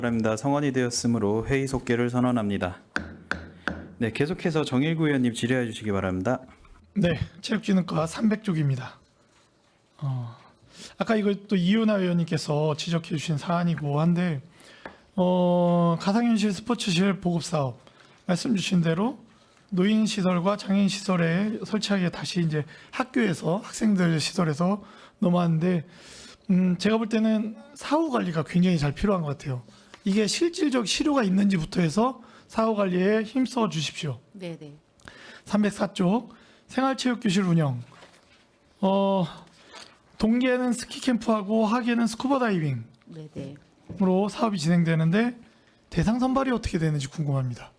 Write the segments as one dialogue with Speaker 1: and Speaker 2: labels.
Speaker 1: 바랍니다. 성원이 되었으므로 회의 속개를 선언합니다. 네, 계속해서 정일구 의원님 질의해 주시기 바랍니다.
Speaker 2: 네, 체육진흥과 300쪽입니다. 아까 이걸 또 이윤아 의원님께서 지적해 주신 사안이고 한데, 가상현실 스포츠실 보급사업, 말씀 주신 대로 노인시설과 장애인시설에 설치하기에 다시 이제 학교에서, 학생들 시설에서 넘어왔는데, 제가 볼 때는 사후 관리가 굉장히 잘 필요한 것 같아요. 이게 실질적 실효가 있는지부터 해서 사후 관리에 힘써 주십시오.
Speaker 3: 네네.
Speaker 2: 304쪽 생활체육교실 운영. 동계는 스키 캠프하고 하계는 스쿠버 다이빙으로
Speaker 3: 네네.
Speaker 2: 사업이 진행되는데 대상 선발이 어떻게 되는지 궁금합니다.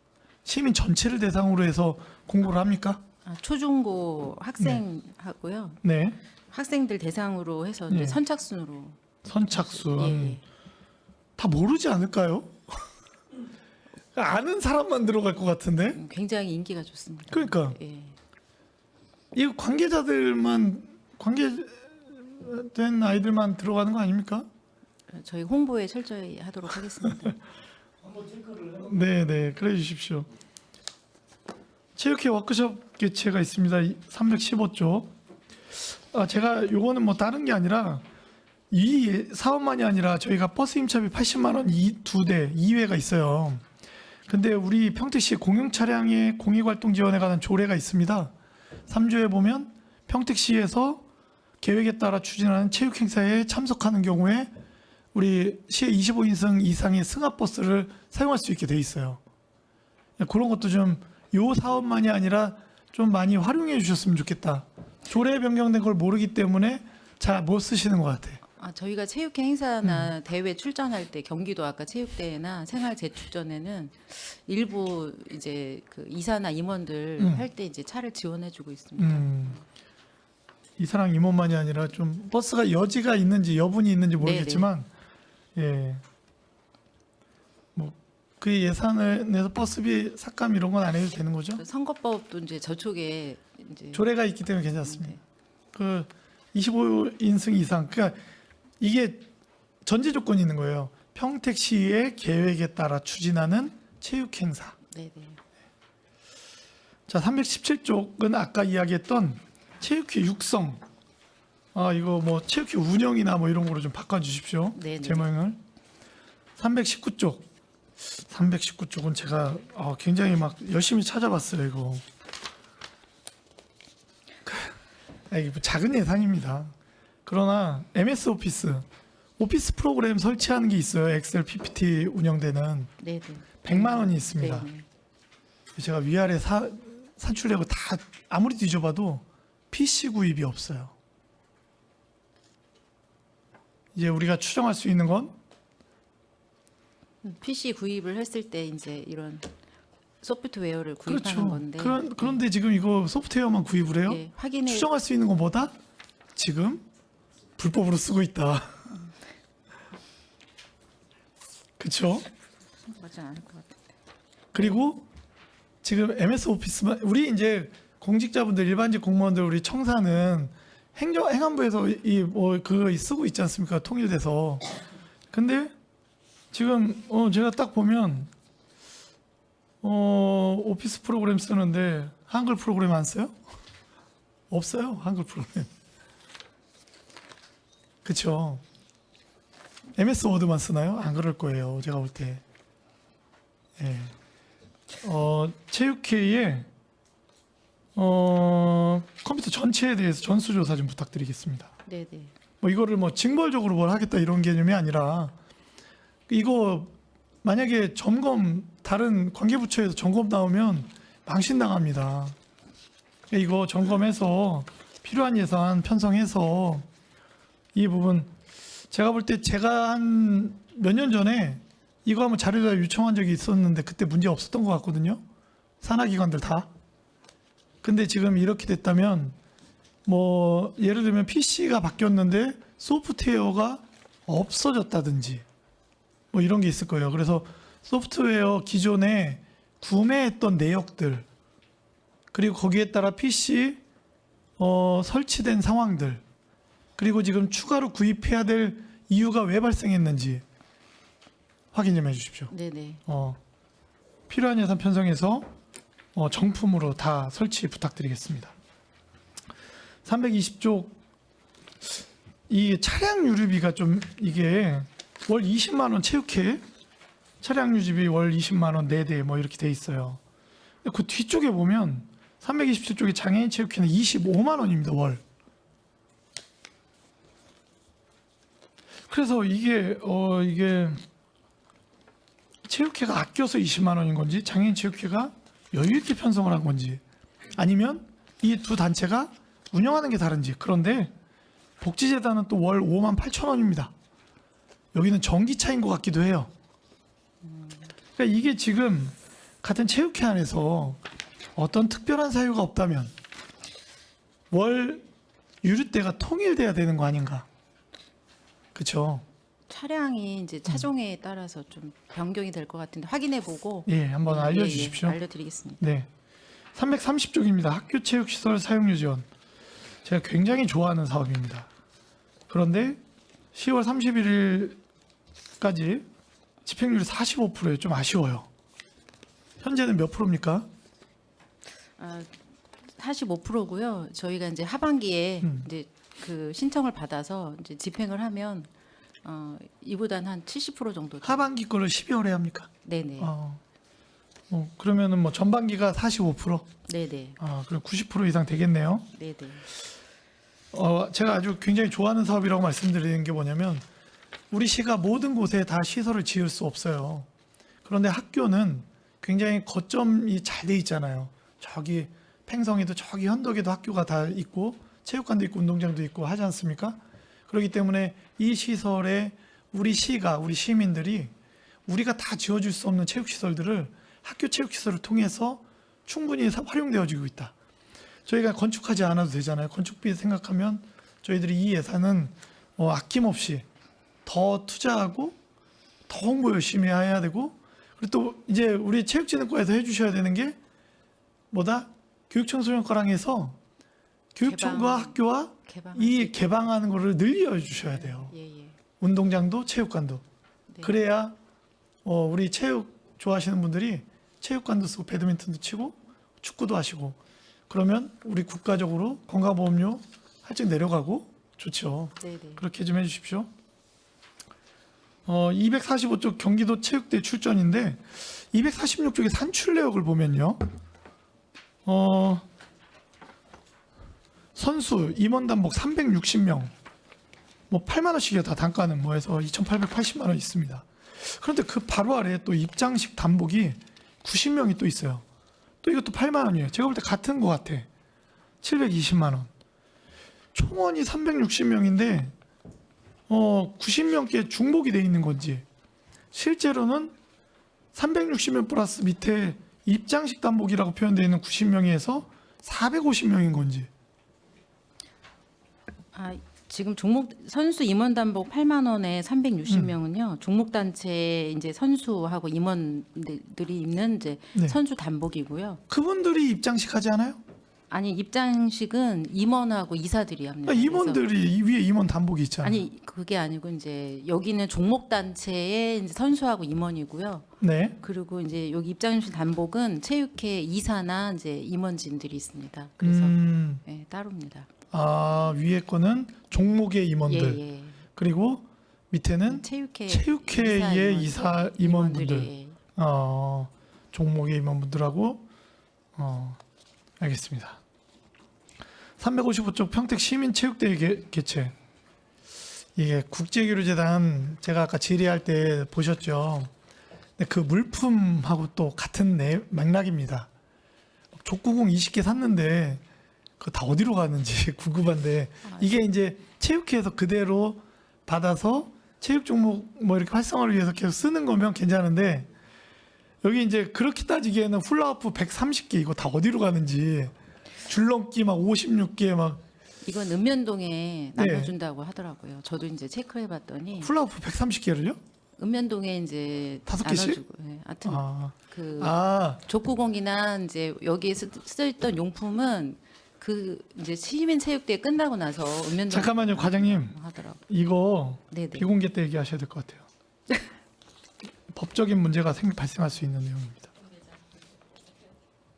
Speaker 2: 시민 전체를 대상으로 해서 공고를 합니까?
Speaker 3: 초중고 학생하고요.
Speaker 2: 네.
Speaker 3: 학생들 대상으로 해서 이제
Speaker 2: 네.
Speaker 3: 선착순으로.
Speaker 2: 선착순.
Speaker 3: 예.
Speaker 2: 다 모르지 않을까요? 아는 사람만 들어갈 것 같은데.
Speaker 3: 굉장히 인기가 좋습니다.
Speaker 2: 그러니까
Speaker 3: 예.
Speaker 2: 이거 관계자들만 관계된 아이들만 들어가는 거 아닙니까?
Speaker 3: 저희 홍보에 철저히 하도록 하겠습니다.
Speaker 2: 네, 그래 주십시오. 체육회 워크숍 개최가 있습니다. 315쪽. 제가 요거는 뭐 다른 게 아니라 이 사업만이 아니라 저희가 버스 임차비 80만 원 2대 2회가 있어요. 근데 우리 평택시 공용 차량의 공익 활동 지원에 관한 조례가 있습니다. 3조에 보면 평택시에서 계획에 따라 추진하는 체육 행사에 참석하는 경우에 우리 시의 25인승 이상의 승합버스를 사용할 수 있게 돼 있어요. 그런 것도 좀 요 사업만이 아니라 좀 많이 활용해 주셨으면 좋겠다. 조례 변경된 걸 모르기 때문에 잘 못 쓰시는 것 같아요.
Speaker 3: 저희가 체육회 행사나 대회 출전할 때 경기도 아까 체육대회나 생활 재축전에는 일부 이제 그 이사나 임원들 할 때 이제 차를 지원해주고 있습니다.
Speaker 2: 이사랑 임원만이 아니라 좀 버스가 여지가 있는지 여분이 있는지 모르겠지만 예. 뭐 그 예산을 내서 버스비 삭감 이런 건 안 해도 되는 거죠?
Speaker 3: 선거법도 이제 저쪽에 이제
Speaker 2: 조례가 있기 때문에 괜찮습니다.
Speaker 3: 네.
Speaker 2: 그 25인승 이상 그러니까 이게 전제 조건이 있는 거예요. 평택시의 계획에 따라 추진하는 체육 행사.
Speaker 3: 네네.
Speaker 2: 자, 317쪽은 아까 이야기했던 체육회 육성. 이거 뭐 체육회 운영이나 뭐 이런 거로 좀 바꿔 주십시오.
Speaker 3: 네네.
Speaker 2: 제목을. 319쪽. 319쪽은 제가 굉장히 막 열심히 찾아봤어요, 이거. 이게 뭐 작은 예산입니다. 그러나 MS 오피스 프로그램 설치하는 게 있어요. 엑셀 PPT 운영되는
Speaker 3: 네네.
Speaker 2: 100만 원이 있습니다.
Speaker 3: 네네.
Speaker 2: 제가 위아래 산출되고 다 아무리 뒤져봐도 PC 구입이 없어요. 이제 우리가 추정할 수 있는 건
Speaker 3: PC 구입을 했을 때 이제 이런 소프트웨어를 구입하는
Speaker 2: 그렇죠.
Speaker 3: 건데.
Speaker 2: 그런데 지금 이거 소프트웨어만 구입을 해요?
Speaker 3: 예, 확인해.
Speaker 2: 추정할 수 있는 건 뭐다? 지금 불법으로 쓰고 있다. 그렇죠?
Speaker 3: 맞지 않을 것 같은데.
Speaker 2: 그리고 지금 MS 오피스만 우리 이제 공직자분들 일반직 공무원들 우리 청사는 행안부에서 이 뭐 그거 쓰고 있지 않습니까? 통일돼서. 근데 지금 제가 딱 보면 오피스 프로그램 쓰는데 한글 프로그램 안 써요? 없어요. 한글 프로그램. 그렇죠. MS 워드만 쓰나요? 안 그럴 거예요. 제가 볼 때. 예. 체육회의 컴퓨터 전체에 대해서 전수조사 좀 부탁드리겠습니다.
Speaker 3: 네네.
Speaker 2: 뭐 이거를 뭐 징벌적으로 뭘 하겠다 이런 개념이 아니라 이거 만약에 다른 관계부처에서 점검 나오면 망신당합니다. 이거 점검해서 필요한 예산 편성해서 이 부분 제가 볼 때 제가 한 몇 년 전에 이거 한번 자료를 요청한 적이 있었는데 그때 문제 없었던 것 같거든요. 산하기관들 다. 근데 지금 이렇게 됐다면 뭐 예를 들면 PC가 바뀌었는데 소프트웨어가 없어졌다든지 뭐 이런 게 있을 거예요. 그래서 소프트웨어 기존에 구매했던 내역들 그리고 거기에 따라 PC 설치된 상황들 그리고 지금 추가로 구입해야 될 이유가 왜 발생했는지 확인 좀 해주십시오.
Speaker 3: 네네.
Speaker 2: 필요한 예산 편성해서 정품으로 다 설치 부탁드리겠습니다. 320쪽 이 차량 유류비가 좀 이게 월 20만 원 체육회 차량 유지비 월 20만 원 4대 뭐 이렇게 돼 있어요. 그 뒤쪽에 보면 327쪽에 장애인 체육회는 25만 원입니다, 월. 그래서 이게 체육회가 아껴서 20만 원인 건지 장애인 체육회가 여유 있게 편성을 한 건지 아니면 이 두 단체가 운영하는 게 다른지. 그런데 복지재단은 또 월 5만 8천 원입니다. 여기는 전기차인 것 같기도 해요. 그러니까 이게 지금 같은 체육회 안에서 어떤 특별한 사유가 없다면 월 유류대가 통일돼야 되는 거 아닌가? 그렇죠?
Speaker 3: 차량이 이제 차종에 따라서 좀 변경이 될 것 같은데 확인해 보고
Speaker 2: 예, 한번 알려주십시오.
Speaker 3: 알려드리겠습니다.
Speaker 2: 네, 330쪽입니다. 학교 체육시설 사용료 지원. 제가 굉장히 좋아하는 사업입니다. 그런데 10월 31일까지 집행률이 45%예요. 좀 아쉬워요. 현재는 몇 프로입니까?
Speaker 3: 45%고요. 저희가 이제 하반기에 이제 그 신청을 받아서 이제 집행을 하면 이보다는 한 70% 정도.
Speaker 2: 하반기 거를 12월에 합니까?
Speaker 3: 네네.
Speaker 2: 그러면은 뭐 전반기가 45%?
Speaker 3: 네네.
Speaker 2: 그럼 90% 이상 되겠네요.
Speaker 3: 네네.
Speaker 2: 제가 아주 굉장히 좋아하는 사업이라고 말씀드리는 게 뭐냐면 우리 시가 모든 곳에 다 시설을 지을 수 없어요. 그런데 학교는 굉장히 거점이 잘 돼 있잖아요. 저기 팽성에도 저기 현덕에도 학교가 다 있고 체육관도 있고 운동장도 있고 하지 않습니까? 그렇기 때문에 이 시설에 우리 시가 우리 시민들이 우리가 다 지어줄 수 없는 체육시설들을 학교 체육시설을 통해서 충분히 활용되어지고 있다. 저희가 건축하지 않아도 되잖아요. 건축비 생각하면 저희들이 이 예산은 아낌없이 더 투자하고 더 홍보 열심히 해야 되고 그리고 또 이제 우리 체육진흥과에서 해주셔야 되는 게 뭐다? 교육청소년과랑 해서 교육청과 학교와 이 개방하는 거를 늘려주셔야 돼요.
Speaker 3: 예.
Speaker 2: 운동장도 체육관도.
Speaker 3: 네.
Speaker 2: 그래야 우리 체육 좋아하시는 분들이 체육관도 쓰고 배드민턴도 치고 축구도 하시고 그러면 우리 국가적으로 건강보험료 살짝 내려가고 좋죠.
Speaker 3: 네네.
Speaker 2: 그렇게 좀 해주십시오. 245쪽 경기도 체육대 출전인데 246쪽의 산출 내역을 보면요. 선수 임원 단복 360명 뭐 8만 원씩이야 다 단가는 뭐 해서 2,880만 원 있습니다. 그런데 그 바로 아래에 또 입장식 단복이 90명이 또 있어요. 또 이것도 8만 원이에요. 제가 볼 때 같은 것 같아. 720만 원. 총원이 360명인데 90명께 중복이 돼 있는 건지 실제로는 360명 플러스 밑에 입장식 단복이라고 표현되어 있는 90명에서 450명인 건지.
Speaker 3: 지금 종목 선수 임원 단복 8만 원에 360명은요. 종목 단체 이제 선수하고 임원들이 입는 이제
Speaker 2: 네.
Speaker 3: 선수 단복이고요.
Speaker 2: 그분들이 입장식 하지 않아요?
Speaker 3: 아니 입장식은 임원하고 이사들이 합니다.
Speaker 2: 임원들이 위에 임원 단복이 있잖아요.
Speaker 3: 아니 그게 아니고 이제 여기는 종목 단체의 이제 선수하고 임원이고요.
Speaker 2: 네.
Speaker 3: 그리고 이제 여기 입장식 단복은 체육회 이사나 이제 임원진들이 있습니다. 그래서 네, 따로입니다.
Speaker 2: 위에 거는 종목의 임원들
Speaker 3: 예.
Speaker 2: 그리고 밑에는 체육회의 이사 임원분들.
Speaker 3: 예.
Speaker 2: 종목의 임원분들하고 알겠습니다. 355쪽 평택 시민체육대회 개최. 이게 국제교류재단 제가 아까 질의할 때 보셨죠. 근데 그 물품하고 또 같은 맥락입니다. 족구공 20개 샀는데 그거 다 어디로 가는지 궁금한데 이게 이제 체육회에서 그대로 받아서 체육 종목 뭐 이렇게 활성화를 위해서 계속 쓰는 거면 괜찮은데 여기 이제 그렇게 따지기에는 훌라후프 130개 이거 다 어디로 가는지 줄넘기 막 56개 막
Speaker 3: 이건 읍면동에 나눠준다고 하더라고요. 저도 이제 체크해봤더니
Speaker 2: 훌라후프 130개를요?
Speaker 3: 읍면동에 이제
Speaker 2: 5개씩?
Speaker 3: 나눠주고, 하여튼 그 족구공이나 이제 여기에 쓰였던 용품은 그 이제 시민체육대회 끝나고 나서 읍면동
Speaker 2: 잠깐만요, 과장님.
Speaker 3: 하더라고.
Speaker 2: 이거
Speaker 3: 네네.
Speaker 2: 비공개 때 얘기하셔야 될 것 같아요. 법적인 문제가 발생할 수 있는 내용입니다.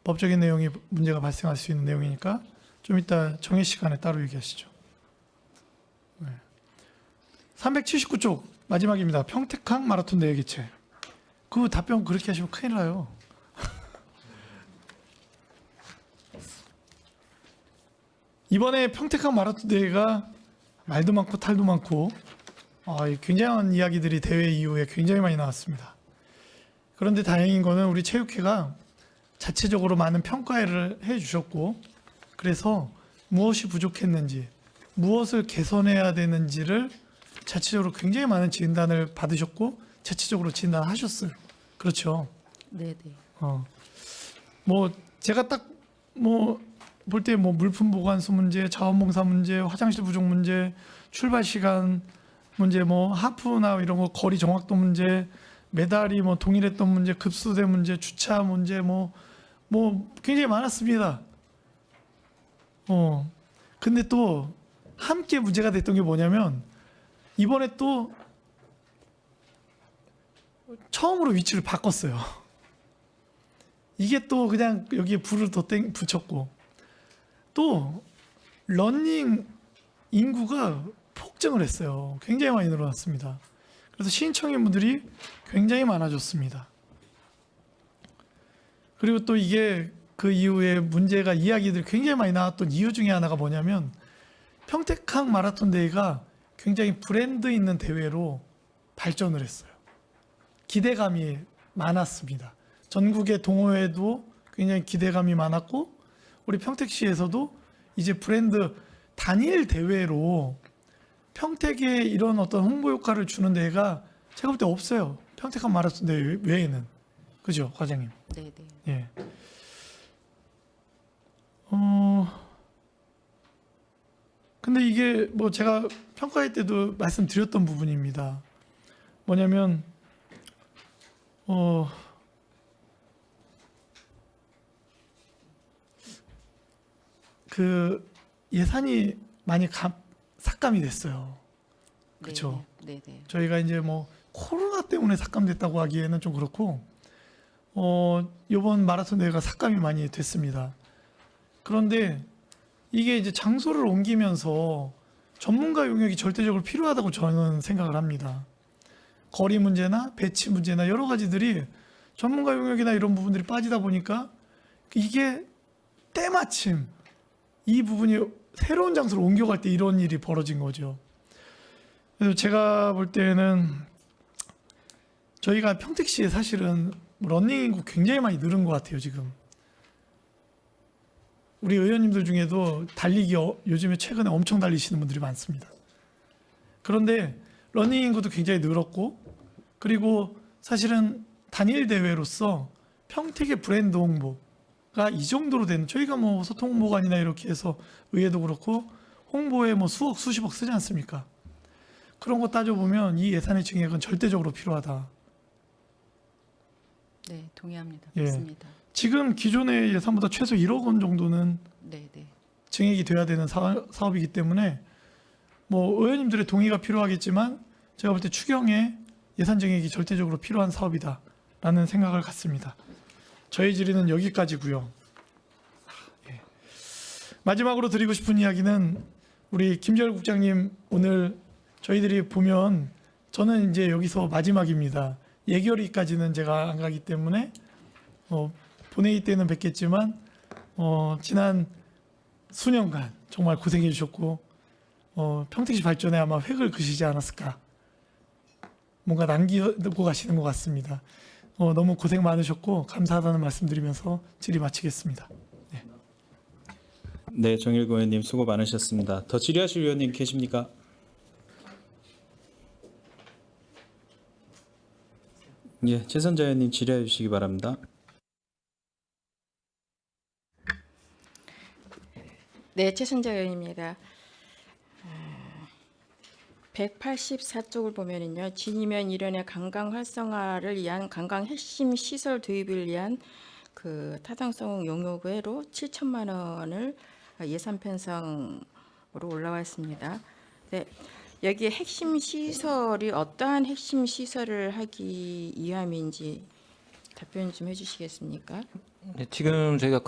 Speaker 2: 법적인 내용이 문제가 발생할 수 있는 내용이니까 좀 이따 정해 시간에 따로 얘기하시죠. 네. 379쪽 마지막입니다. 평택항 마라톤 대회 개최. 그 답변 그렇게 하시면 큰일 나요. 이번에 평택항 마라톤 대회가 말도 많고 탈도 많고 굉장한 이야기들이 대회 이후에 굉장히 많이 나왔습니다. 그런데 다행인 거는 우리 체육회가 자체적으로 많은 평가를 해주셨고, 그래서 무엇이 부족했는지, 무엇을 개선해야 되는지를 자체적으로 굉장히 많은 진단을 받으셨고 자체적으로 진단하셨어요. 그렇죠?
Speaker 3: 네네.
Speaker 2: 뭐 제가 딱 뭐 볼 때 뭐 물품 보관소 문제, 자원봉사 문제, 화장실 부족 문제, 출발 시간 문제, 뭐 하프나 이런 거 거리 정확도 문제, 메달이 뭐 동일했던 문제, 급수대 문제, 주차 문제 뭐 굉장히 많았습니다. 근데 또 함께 문제가 됐던 게 뭐냐면 이번에 또 처음으로 위치를 바꿨어요. 이게 또 그냥 여기에 불을 더 붙였고, 또 러닝 인구가 폭증을 했어요. 굉장히 많이 늘어났습니다. 그래서 신청인분들이 굉장히 많아졌습니다. 그리고 또 이게 그 이후에 문제가 이야기들이 굉장히 많이 나왔던 이유 중에 하나가 뭐냐면 평택항 마라톤 대회가 굉장히 브랜드 있는 대회로 발전을 했어요. 기대감이 많았습니다. 전국의 동호회도 굉장히 기대감이 많았고, 우리 평택시에서도 이제 브랜드 단일 대회로 평택에 이런 어떤 홍보 효과를 주는 대회가 제가 볼 때 없어요. 평택항 마라톤 대회 외에는. 그죠, 과장님?
Speaker 3: 네네.
Speaker 2: 예. 근데 이게 뭐 제가 평가할 때도 말씀드렸던 부분입니다. 뭐냐면 그 예산이 많이 삭감이 됐어요. 그렇죠.
Speaker 3: 네네.
Speaker 2: 저희가 이제 뭐 코로나 때문에 삭감됐다고 하기에는 좀 그렇고, 이번 마라톤 대회가 삭감이 많이 됐습니다. 그런데 이게 이제 장소를 옮기면서 전문가 용역이 절대적으로 필요하다고 저는 생각을 합니다. 거리 문제나 배치 문제나 여러 가지들이 전문가 용역이나 이런 부분들이 빠지다 보니까 이게 때마침 이 부분이 새로운 장소로 옮겨갈 때 이런 일이 벌어진 거죠. 그래서 제가 볼 때는 저희가 평택시에 사실은 러닝 인구 굉장히 많이 늘은 것 같아요, 지금. 우리 의원님들 중에도 달리기 요즘에 최근에 엄청 달리시는 분들이 많습니다. 그런데 러닝 인구도 굉장히 늘었고, 그리고 사실은 단일 대회로서 평택의 브랜드 홍보가 이 정도로 되는, 저희가 뭐 소통 홍보관이나 이렇게 해서 의회도 그렇고 홍보에 뭐 수억 수십억 쓰지 않습니까? 그런 거 따져보면 이 예산의 증액은 절대적으로 필요하다.
Speaker 3: 네, 동의합니다.
Speaker 2: 예.
Speaker 3: 맞습니다.
Speaker 2: 지금 기존의 예산보다 최소 1억 원 정도는
Speaker 3: 네네.
Speaker 2: 증액이 돼야 되는 사업이기 때문에 뭐 의원님들의 동의가 필요하겠지만 제가 볼 때 추경에 예산 증액이 절대적으로 필요한 사업이다라는 생각을 갖습니다. 저희 질의는 여기까지고요. 예. 마지막으로 드리고 싶은 이야기는 우리 김재열 국장님, 오늘 저희들이 보면 저는 이제 여기서 마지막입니다. 예결위까지는 제가 안 가기 때문에 본회의 때는 뵙겠지만 지난 수년간 정말 고생해 주셨고 평택시 발전에 아마 획을 그시지 않았을까, 뭔가 남기고 가시는 것 같습니다. 너무 고생 많으셨고 감사하다는 말씀드리면서 질의 마치겠습니다.
Speaker 1: 네, 정일구 의원님 수고 많으셨습니다. 더 질의하실 의원님 계십니까? 예, 최선자 의원님 질의해 주시기 바랍니다.
Speaker 4: 네, 최선자 의원입니다. 184쪽을 보면은요, 진이면 일련의 관광 활성화를 위한 관광 핵심 시설 도입을 위한 그 타당성 용역외로 7천만 원을 예산 편성으로 올라와 있습니다. 네, 여기에 핵심 시설이 어떠한 핵심 시설을 하기 위함인지 답변 좀 해주시겠습니까?
Speaker 5: 네, 지금 저희가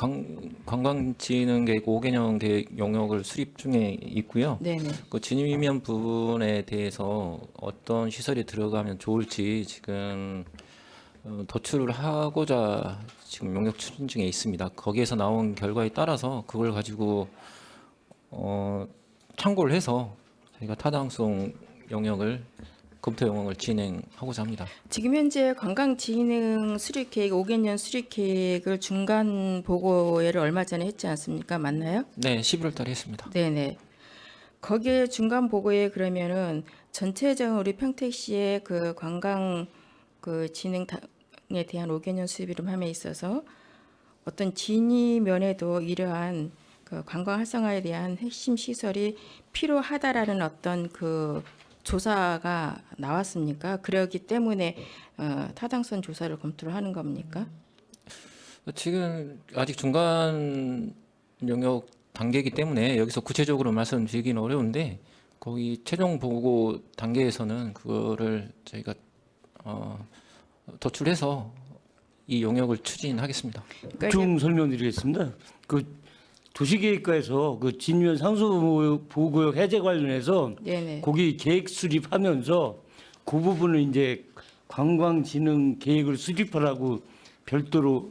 Speaker 5: 관광진흥계획 5개년 계획 용역을 수립 중에 있고요.
Speaker 4: 네네.
Speaker 5: 그 진입면 부분에 대해서 어떤 시설이 들어가면 좋을지 지금 도출을 하고자 지금 용역 추진 중에 있습니다. 거기에서 나온 결과에 따라서 그걸 가지고 참고를 해서 저희가 타당성 용역을 검토 용역을 진행하고자 합니다.
Speaker 4: 지금 현재 관광진흥 수립계획 5개년 수립계획을 중간 보고회를 얼마 전에 했지 않습니까? 맞나요?
Speaker 5: 네, 11월 달에 했습니다.
Speaker 4: 네네. 거기에 중간 보고에 그러면은 전체적으로 우리 평택시의 그 관광 그 진흥에 대한 5개년 수립을 함에 있어서 어떤 진위 면에도 이러한 그 관광 활성화에 대한 핵심 시설이 필요하다라는 어떤 그 조사가 나왔습니까? 그러기 때문에 타당성 조사를 검토를 하는 겁니까?
Speaker 5: 지금 아직 중간 영역 단계이기 때문에 여기서 구체적으로 말씀드리기는 어려운데 거기 최종 보고 단계에서는 그거를 저희가 도출해서 이 영역을 추진하겠습니다.
Speaker 4: 그러니까
Speaker 6: 좀 설명드리겠습니다. 그 도시계획과에서 그 진위원 상수보호구역 해제 관련해서
Speaker 4: 네네.
Speaker 6: 거기 계획 수립하면서 그 부분을 이제 관광진흥 계획을 수립하라고 별도로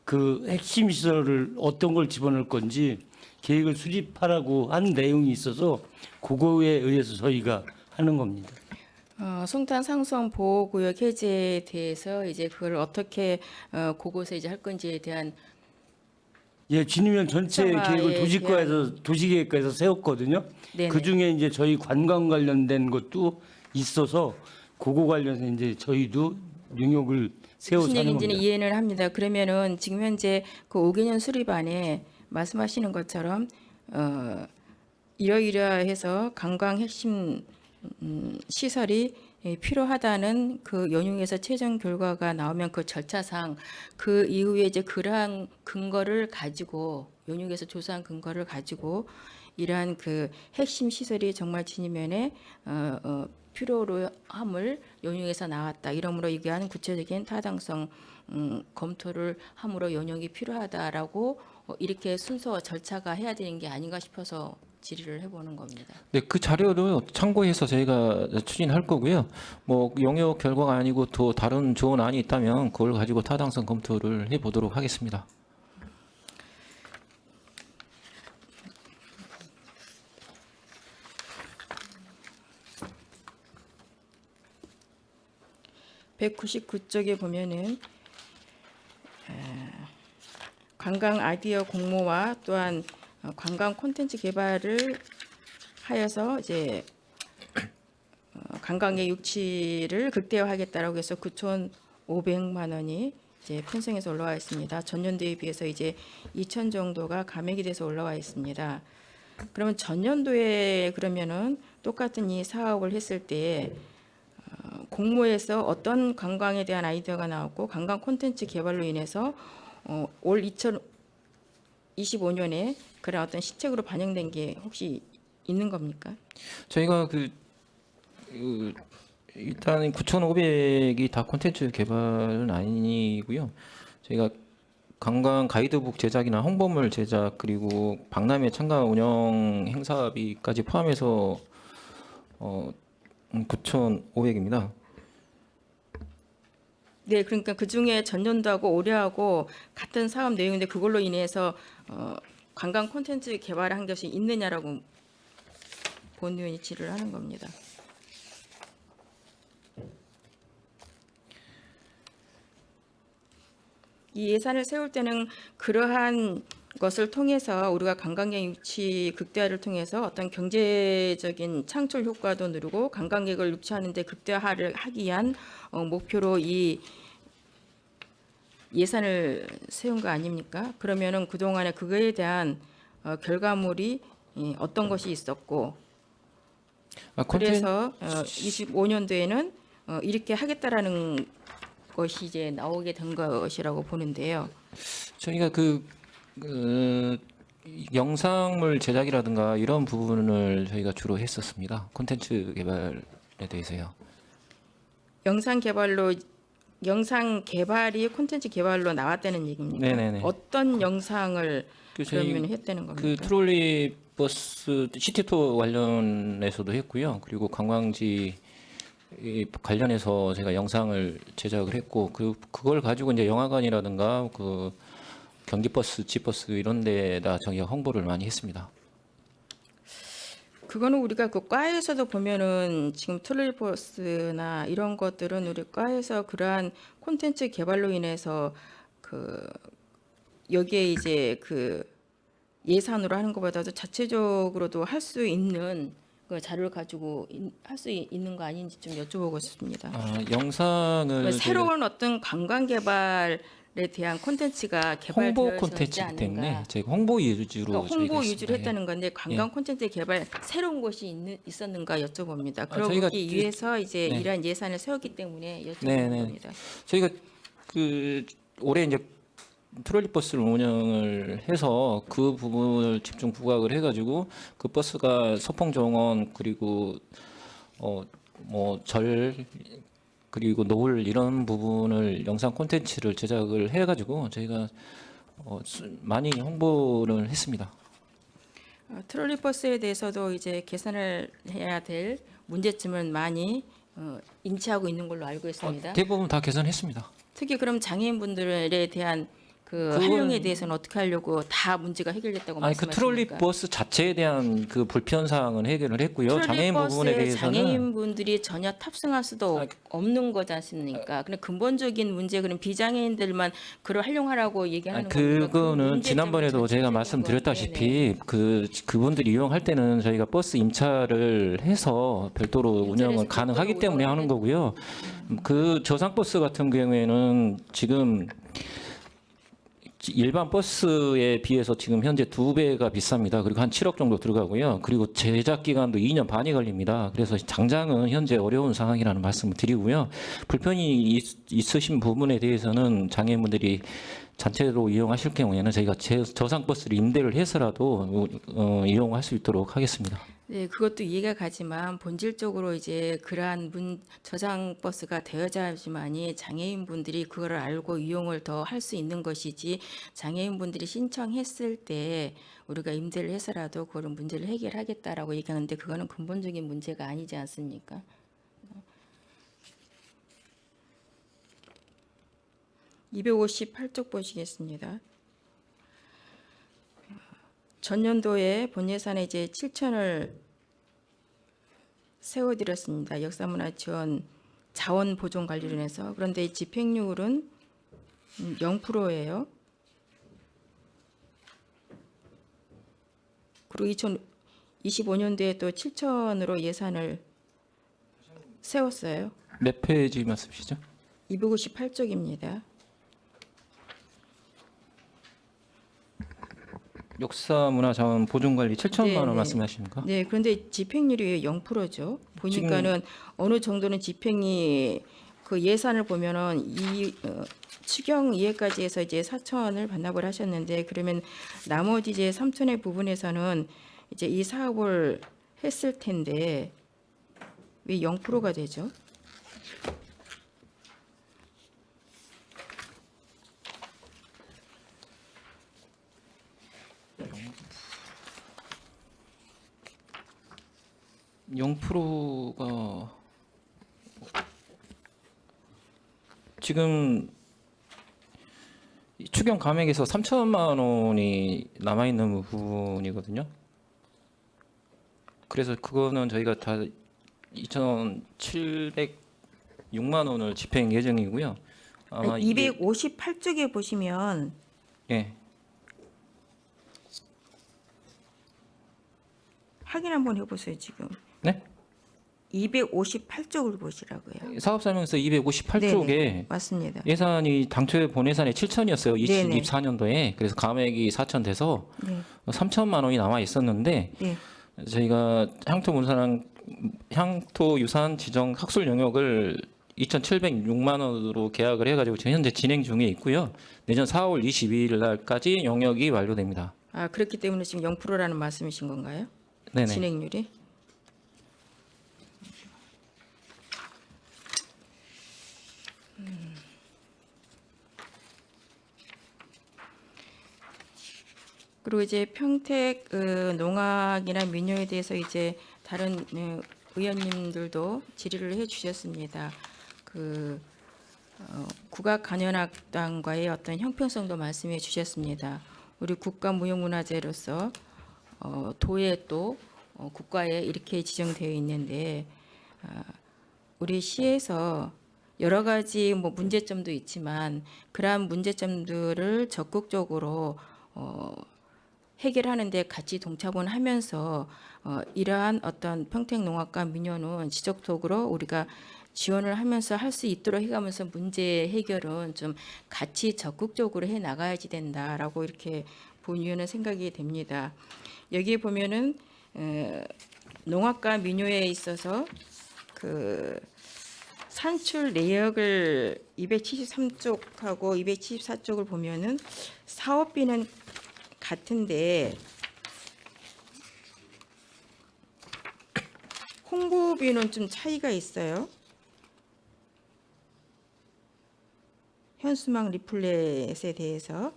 Speaker 6: 그 핵심 시설을 어떤 걸 집어넣을 건지 계획을 수립하라고 한 내용이 있어서 그거에 의해서 저희가 하는 겁니다.
Speaker 4: 송탄 상수원 보호구역 해제에 대해서 이제 그걸 어떻게 그곳에 이제 할 건지에 대한
Speaker 6: 예, 진위면 전체
Speaker 4: 활성화에
Speaker 6: 계획을 도시계획과에서 세웠거든요.
Speaker 4: 네네.
Speaker 6: 그 중에 이제 저희 관광 관련된 것도 있어서 그거 관련해서 이제 저희도 용역을 세워서
Speaker 4: 무슨
Speaker 6: 하는
Speaker 4: 얘기인지는
Speaker 6: 겁니다.
Speaker 4: 이해는 합니다. 그러면은 지금 현재 그 5개년 수립안에 말씀하시는 것처럼 이러이러해서 관광 핵심 시설이 필요하다는 그 연용해서 최종 결과가 나오면 그 절차상 그 이후에 이제 그러한 근거를 가지고 연용해서 조사한 근거를 가지고 이러한 그 핵심 시설이 정말 진입면에 필요로 함을 연용해서 나왔다. 이러므로 이게 하는 구체적인 타당성 검토를 함으로 연용이 필요하다라고 이렇게 순서 절차가 해야 되는 게 아닌가 싶어서 질의를 해보는 겁니다.
Speaker 5: 네, 그 자료도 참고해서 저희가 추진할 거고요. 뭐 영역 결과가 아니고 또 다른 좋은 안이 있다면 그걸 가지고 타당성 검토를 해보도록 하겠습니다.
Speaker 4: (199쪽에) 보면은 관광 아이디어 공모와 또한 관광 콘텐츠 개발을 하여서 이제 관광의 유치를 극대화하겠다라고 해서 9,500만 원이 이제 편성해서 올라와 있습니다. 전년도에 비해서 이제 2천 정도가 감액이 돼서 올라와 있습니다. 그러면 전년도에 그러면은 똑같은 이 사업을 했을 때 공모에서 어떤 관광에 대한 아이디어가 나왔고 관광 콘텐츠 개발로 인해서 올 2025년에 그런 어떤 시책으로 반영된 게 혹시 있는 겁니까?
Speaker 5: 저희가 일단 9,500이 다 콘텐츠 개발은 아니고요. 저희가 관광 가이드북 제작이나 홍보물 제작 그리고 박람회 참가 운영 행사비까지 포함해서 9,500입니다.
Speaker 4: 네, 그러니까 그 중에 전년도하고 올해하고 같은 사업 내용인데 그걸로 인해서 관광 콘텐츠 개발을 한 것이 있느냐라고 본 의원이 질의를 하는 겁니다. 이 예산을 세울 때는 그러한 것을 통해서 우리가 관광객 유치 극대화를 통해서 어떤 경제적인 창출 효과도 누리고 관광객을 유치하는 데 극대화를 하기 위한 목표로 이 예산을 세운 거 아닙니까? 그러면은 그동안에 그거에 대한 결과물이 어떤 것이 있었고 그래서 25년도에는 이렇게 하겠다라는 것이 이제 나오게 된 것이라고 보는데요.
Speaker 5: 저희가 영상물 제작이라든가 이런 부분을 저희가 주로 했었습니다. 콘텐츠 개발에 대해서요.
Speaker 4: 영상 개발이 콘텐츠 개발로 나왔다는 얘기입니까?
Speaker 5: 네네네.
Speaker 4: 어떤 영상을
Speaker 5: 저희
Speaker 4: 그러면 했다는 겁니까?
Speaker 5: 그 트롤리 버스 시티투어 관련해서도 했고요. 그리고 관광지 관련해서 제가 영상을 제작을 했고 그걸 가지고 이제 영화관이라든가 그 경기버스, 지버스 이런 데다 저희가 홍보를 많이 했습니다.
Speaker 4: 그거는 우리가 그 과에서도 보면은 지금 트롤리버스나 이런 것들은 우리 과에서 그러한 콘텐츠 개발로 인해서 그 여기에 이제 그 예산으로 하는 것보다도 자체적으로도 할 수 있는 그 자료를 가지고 할 수 있는 거 아닌지 좀 여쭤보고 싶습니다.
Speaker 5: 영상을
Speaker 4: 새로운 어떤 관광 개발에 대한 콘텐츠가
Speaker 5: 홍보
Speaker 4: 개발되어지지
Speaker 5: 콘텐츠이기 때문에
Speaker 4: 않은가.
Speaker 5: 저희가 홍보 위주로
Speaker 4: 그러니까 홍보
Speaker 5: 저희가
Speaker 4: 위주로
Speaker 5: 했습니다.
Speaker 4: 했다는 건데 관광 콘텐츠 개발 새로운 것이 있었는가 여쭤봅니다.
Speaker 5: 저희가
Speaker 4: 그러기 위해서 이제
Speaker 5: 네.
Speaker 4: 이러한 예산을 세웠기 때문에 여쭤보는
Speaker 5: 네네.
Speaker 4: 겁니다.
Speaker 5: 저희가 그 올해 이제 트롤리 버스를 운영을 해서 그 부분을 집중 부각을 해가지고 그 버스가 서풍정원 그리고 뭐 절 그리고 노을 이런 부분을 영상 콘텐츠를 제작을 해가지고 저희가 많이 홍보를 했습니다.
Speaker 4: 트롤리버스에 대해서도 이제 개선을 해야 될 문제점은 많이 인지하고 있는 걸로 알고 있습니다.
Speaker 5: 대부분 다 개선했습니다.
Speaker 4: 특히 그럼 장애인분들에 대한 그
Speaker 5: 그건-
Speaker 4: 활용에 대해서는 어떻게 하려고 다 문제가 해결됐다고
Speaker 5: 아니 그 트롤리
Speaker 4: 말씀하십니까?
Speaker 5: 버스 자체에 대한 그 불편 사항은 해결을 했고요. 장애인 부분에 대해서는
Speaker 4: 장애인분들이 전혀 탑승할 수도
Speaker 5: 아,
Speaker 4: 없는 거지 않습니까? 그냥 근본적인 문제 그럼 비장애인들만 그걸 활용하라고 얘기하는 겁니까? 그
Speaker 5: 그거는
Speaker 4: 문제점을
Speaker 5: 지난번에도 제가
Speaker 4: 전체적인
Speaker 5: 말씀드렸다시피
Speaker 4: 거.
Speaker 5: 그분들이 이용할 때는 저희가 버스 임차를 해서 별도로 운영을
Speaker 4: 별도로
Speaker 5: 가능하기 때문에
Speaker 4: 운영을
Speaker 5: 하는 거고요. 그 저상 버스 같은 경우에는 지금 일반 버스에 비해서 지금 현재 2배가 비쌉니다. 그리고 한 7억 정도 들어가고요. 그리고 제작 기간도 2년 반이 걸립니다. 그래서 장장은 현재 어려운 상황이라는 말씀을 드리고요. 불편이 있으신 부분에 대해서는 장애인분들이 단체로 이용하실 경우에는 저희가 저상 버스를 임대를 해서라도 이용할 수 있도록 하겠습니다.
Speaker 4: 네, 그것도 이해가 가지만 본질적으로 이제 그러한 저장 버스가 되어야지만이 장애인분들이 그거를 알고 이용을 더 할 수 있는 것이지 장애인분들이 신청했을 때 우리가 임대를 해서라도 그런 문제를 해결하겠다라고 얘기하는데 그거는 근본적인 문제가 아니지 않습니까? (258쪽) 보시겠습니다. 전년도에 본 예산에 이제 7천을 세워드렸습니다. 역사문화 지원 자원 보존 관리를 해서. 그런데 이 집행률은 0%예요. 그리고 2025년도에 또 7천으로 예산을 세웠어요.
Speaker 5: 몇 페이지 말씀이시죠?
Speaker 4: 258쪽입니다.
Speaker 5: 역사문화자원 보존관리 7천만 원
Speaker 4: 네, 네.
Speaker 5: 말씀하십니까?
Speaker 4: 네, 그런데 집행률이 0%죠. 보니까는 어느 정도는 집행이 그 예산을 보면은 추경 이해까지 해서 이제 4천을 반납을 하셨는데 그러면 나머지 이제 3천의 부분에서는 이제 이 사업을 했을 텐데 왜 0%가 되죠?
Speaker 5: (0%가) 지금 추경 감액에서 3천만 원이 남아 있는 부분이거든요. 그래서 그거는 저희가 다 2,706만 원을 집행 예정이고요. 아마 이게-
Speaker 4: 258쪽에 보시면
Speaker 5: 예.
Speaker 4: 확인 한번 해보세요. 지금
Speaker 5: 네?
Speaker 4: 258쪽을 보시라고요.
Speaker 5: 사업 설명서 258쪽에
Speaker 4: 네네, 맞습니다.
Speaker 5: 예산이 당초에 본 예산이 7천이었어요.
Speaker 4: 네네.
Speaker 5: 2024년도에. 그래서 감액이 4천 돼서
Speaker 4: 네,
Speaker 5: 3천만 원이 남아 있었는데
Speaker 4: 네.
Speaker 5: 저희가 향토유산 지정 학술 영역을 2,706만 원으로 계약을 해가지고 지금 현재 진행 중에 있고요. 내년 4월 22일 날까지 영역이 완료됩니다.
Speaker 4: 아, 그렇기 때문에 지금 0%라는 말씀이신 건가요?
Speaker 5: 네네.
Speaker 4: 진행률이? 그리고 이제 평택 농악이나 민요에 대해서 이제 다른 의원님들도 질의를 해주셨습니다. 국악간현악단과의 어떤 형평성도 말씀해 주셨습니다. 우리 국가무형문화재로서 도에 또 국가에 이렇게 지정되어 있는데 우리 시에서 여러 가지 뭐 문제점도 있지만 그러한 문제점들을 적극적으로 해결하는 데 같이 동참을 하면서 이러한 어떤 평택농악과 민요는 지속적으로 우리가 지원을 하면서 할 수 있도록 해가면서 문제 해결은 좀 같이 적극적으로 해 나가야지 된다라고 이렇게 본의원은 생각이 됩니다. 여기에 보면은 농악과 민요에 있어서 그 산출 내역을 273쪽하고 274쪽을 보면은 사업비는 같은데 홍보비는 좀 차이가 있어요. 현수막 리플렛에 대해서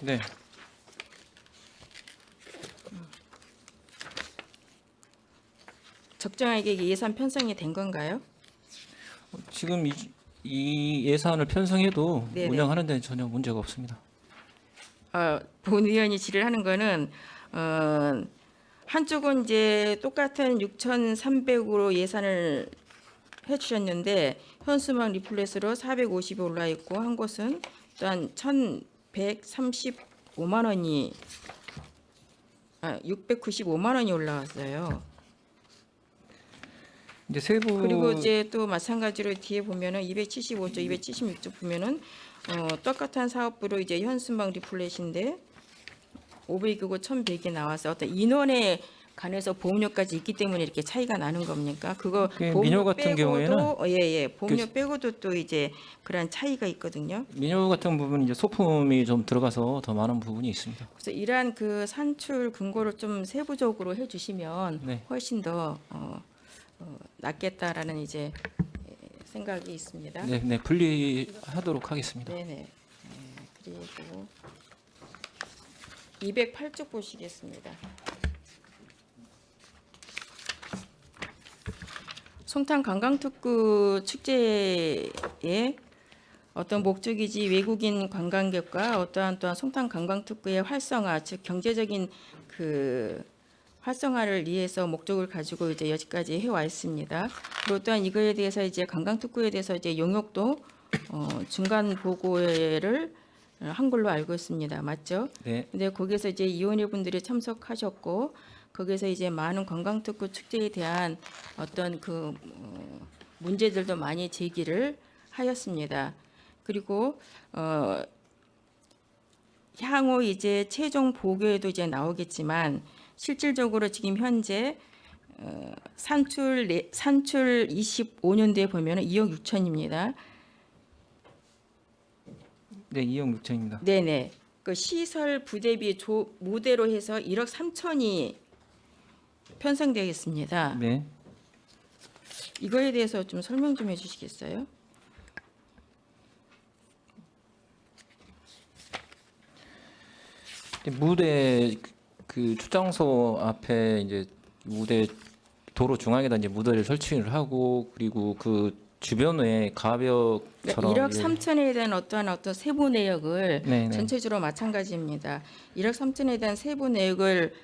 Speaker 5: 네.
Speaker 4: 적정하게 예산 편성이 된 건가요?
Speaker 5: 지금 이 예산을 편성해도
Speaker 4: 네네.
Speaker 5: 운영하는 데는 전혀 문제가 없습니다.
Speaker 4: 본 의원이 질의를 하는 거는 한쪽은 이제 똑같은 6,300으로 예산을 해주셨는데 현수막 리플렛으로 450이 올라 있고 한 곳은 또한 1,135만 원이 695만 원이 올라왔어요.
Speaker 5: 이제 세부
Speaker 4: 그리고 이제 또 마찬가지로 뒤에 보면은 275조, 276조 보면은 똑같은 사업부로 이제 현수막 리플렛인데 500이고 1,100이 나와서 어떤 인원에 관해서 보험료까지 있기 때문에 이렇게 차이가 나는 겁니까? 그거
Speaker 5: 그
Speaker 4: 보험료
Speaker 5: 민요 같은
Speaker 4: 빼고도 예예 보험료
Speaker 5: 그-
Speaker 4: 빼고도 또 이제 그런 차이가 있거든요.
Speaker 5: 민요 같은 부분 이제 소품이 좀 들어가서 더 많은 부분이 있습니다.
Speaker 4: 그래서 이러한 그 산출 근거를 좀 세부적으로 해주시면
Speaker 5: 네.
Speaker 4: 훨씬 더 낫겠다라는 이제 생각이 있습니다.
Speaker 5: 네, 네 분리하도록 하겠습니다.
Speaker 4: 네네. 그리고 208쪽 보시겠습니다. 송탄 관광특구 축제의 어떤 목적이지 외국인 관광객과 어떠한 또한 송탄 관광특구의 활성화, 즉 경제적인 그 활성화를 위해서 목적을 가지고 이제 여기까지 해와 있습니다. 그리고 또한 이거에 대해서 이제 관광특구에 대해서 이제 용역도 중간 보고회를 한 걸로 알고 있습니다. 맞죠?
Speaker 5: 네,
Speaker 4: 근데 거기서 이제 위원회 분들이 참석하셨고 거기서 이제 많은 관광특구 축제에 대한 어떤 그 문제들도 많이 제기를 하였습니다. 그리고 향후 이제 최종 보고에도 이제 나오겠지만 실질적으로 지금 현재 산출 25년도에 보면은 2억 6천입니다.
Speaker 5: 네 2억 6천입니다.
Speaker 4: 네네. 그 시설 부대비 모대로 해서 1억 3천이 편성되어 있습니다.
Speaker 5: 네,
Speaker 4: 이거에 대해서 좀 설명 좀 해주시겠어요?
Speaker 5: 무대 그 출장소 앞에 이제 무대 도로 중앙에다 이제 무대를 설치를 하고 그리고 그 주변에 가벽처럼
Speaker 4: 그러니까 1억
Speaker 5: 이제-
Speaker 4: 3천에 대한 어떤 세부 내역을
Speaker 5: 네, 네.
Speaker 4: 전체적으로 마찬가지입니다. 1억 3천에 대한 세부 내역을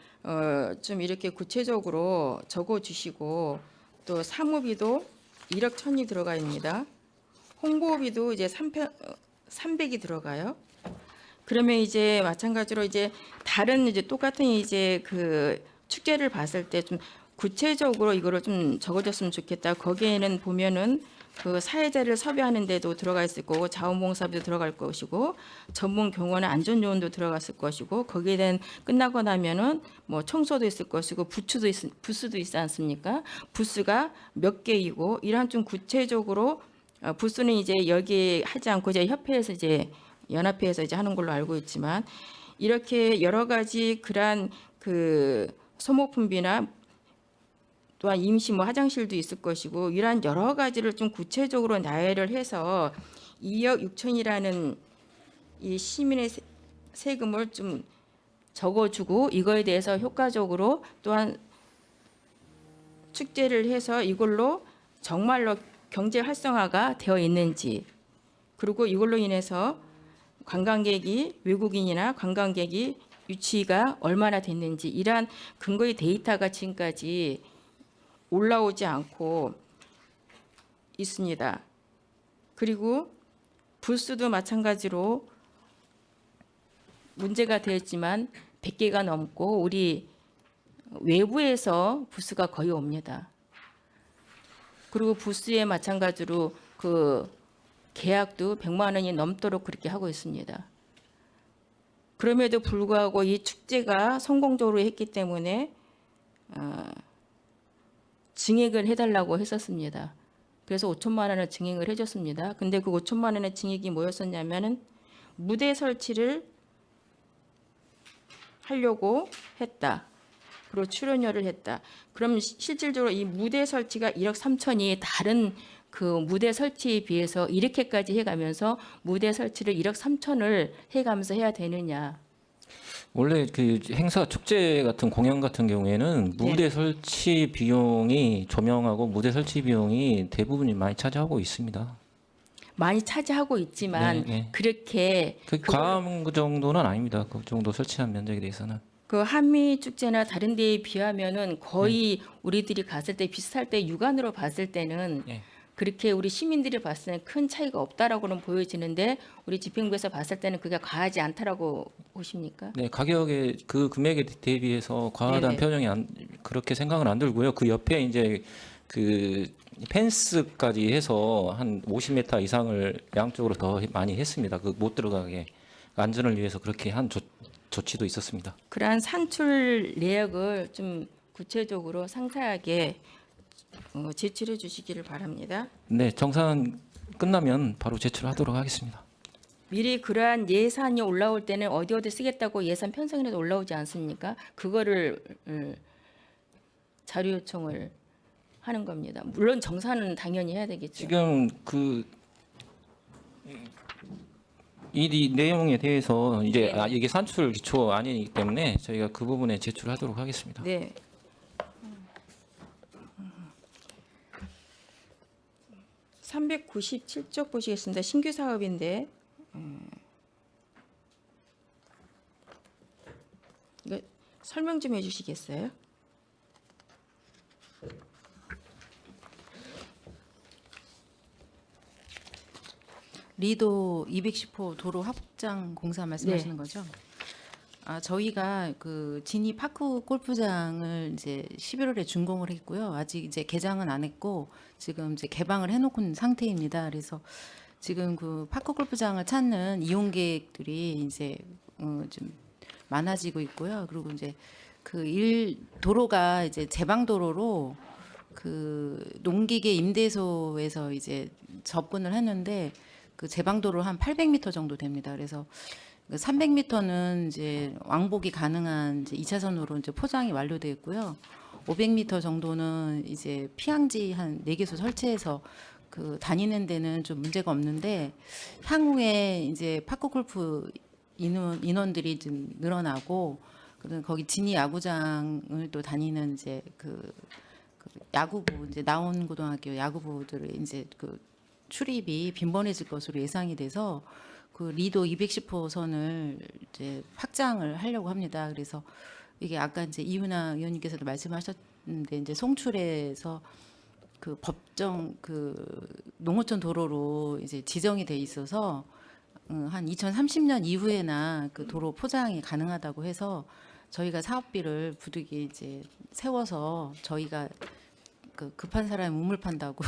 Speaker 4: 좀 이렇게 구체적으로 적어 주시고 또 사무비도 1억 1천이 들어가 있습니다. 홍보비도 이제 300이 들어가요. 그러면 이제 마찬가지로 이제 다른 이제 똑같은 이제 그 축제를 봤을 때 좀 구체적으로 이거를 좀 적어줬으면 좋겠다. 거기에는 보면은 그 사회자를 섭외하는 데도 들어가 있을 거고 자원봉사비도 들어갈 것이고 전문 경호나 안전요원도 들어갔을 것이고 거기에 대한 끝나고 나면은 뭐 청소도 있을 것이고 부스도 있지 않습니까? 부스가 몇 개이고 이러한 좀 구체적으로 부스는 이제 여기 하지 않고 이제 협회에서 이제 연합회에서 이제 하는 걸로 알고 있지만 이렇게 여러 가지 그러한 그 소모품비나 또한 임시 뭐 화장실도 있을 것이고 이러한 여러 가지를 좀 구체적으로 나열을 해서 2억 6천이라는 이 시민의 세금을 좀 적어주고 이거에 대해서 효과적으로 또한 축제를 해서 이걸로 정말로 경제 활성화가 되어 있는지 그리고 이걸로 인해서 관광객이 외국인이나 관광객이 유치가 얼마나 됐는지 이러한 근거의 데이터가 지금까지 올라오지 않고 있습니다. 그리고 부스도 마찬가지로 문제가 되었지만 100개가 넘고 우리 외부에서 부스가 거의 옵니다. 그리고 부스에 마찬가지로 그 계약도 100만 원이 넘도록 그렇게 하고 있습니다. 그럼에도 불구하고 이 축제가 성공적으로 했기 때문에 증액을 해달라고 했었습니다. 그래서 5천만 원을 증액을 해줬습니다. 근데 그 5천만 원의 증액이 뭐였었냐면은 무대 설치를 하려고 했다. 그리고 출연료를 했다. 그럼 실질적으로 이 무대 설치가 1억 3천이 다른 그 무대 설치에 비해서 이렇게까지 해가면서 무대 설치를 1억 3천을 해가면서 해야 되느냐.
Speaker 5: 원래 그 행사 축제 같은 공연 같은 경우에는 무대 설치 비용이 조명하고 무대 설치 비용이 대부분이 많이 차지하고 있습니다.
Speaker 4: 많이 차지하고 있지만 그렇게
Speaker 5: 그 과한 그 정도는 아닙니다. 그 정도 설치한 면적에 대해서는.
Speaker 4: 그 한미 축제나 다른 데에 비하면은 거의 우리들이 갔을 때 비슷할 때 육안으로 봤을 때는 그렇게 우리 시민들이 봤을 때는 큰 차이가 없다라고는 보여지는데 우리 집행부에서 봤을 때는 그게 과하지 않다라고 보십니까?
Speaker 5: 네, 가격의 그 금액에 대비해서 과하다는 표정이 그렇게 생각은 안 들고요. 그 옆에 이제 그 펜스까지 해서 한 50m 이상을 양쪽으로 더 많이 했습니다. 그 못 들어가게 안전을 위해서 그렇게 한 조치도 있었습니다.
Speaker 4: 그러한 산출 내역을 좀 구체적으로 상세하게 제출해 주시기를 바랍니다.
Speaker 5: 네, 정산 끝나면 바로 제출하도록 하겠습니다.
Speaker 4: 미리 그러한 예산이 올라올 때는 어디 쓰겠다고 예산 편성이라도 올라오지 않습니까? 그거를 자료 요청을 하는 겁니다. 물론 정산은 당연히 해야 되겠죠.
Speaker 5: 지금 이 내용에 대해서 이제 이게 산출 기초 아니기 때문에 저희가 그 부분에 제출하도록 하겠습니다.
Speaker 4: 네. 397쪽 보시겠습니다. 신규 사업인데 이거 설명 좀 해주시겠어요?
Speaker 3: 리도 210호 도로 확장 공사 말씀하시는 거죠? 저희가 그 진이 파크 골프장을 이제 11월에 준공을 했고요. 아직 이제 개장은 안 했고 지금 이제 개방을 해놓고 있는 상태입니다. 그래서 지금 그 파크 골프장을 찾는 이용객들이 이제 좀 많아지고 있고요. 그리고 이제 도로가 이제 제방도로로 그 농기계 임대소에서 이제 접근을 했는데 그 제방도로 한 800m 정도 됩니다. 그래서 300m는 이제 왕복이 가능한 이제 2차선으로 이제 포장이 완료되어 있고요. 500m 정도는 이제 피항지 한 4개소 설치해서 그 다니는 데는 좀 문제가 없는데 향후에 이제 파크 골프 인원들이 좀 늘어나고 그다음 거기 진이 야구장을 또 다니는 이제 그 야구부 이제 나온 고등학교 야구부들의 이제 그 출입이 빈번해질 것으로 예상이 돼서 그 리도 210호선을 이제 확장을 하려고 합니다. 그래서 이게 아까 이제 이윤아 의원님께서도 말씀하셨는데 이제 송출에서 그 법정 그 농어촌 도로로 이제 지정이 돼 있어서 한 2030년 이후에나 그 도로 포장이 가능하다고 해서 저희가 사업비를 부득이 이제 세워서 저희가 그 급한 사람이 우물 판다고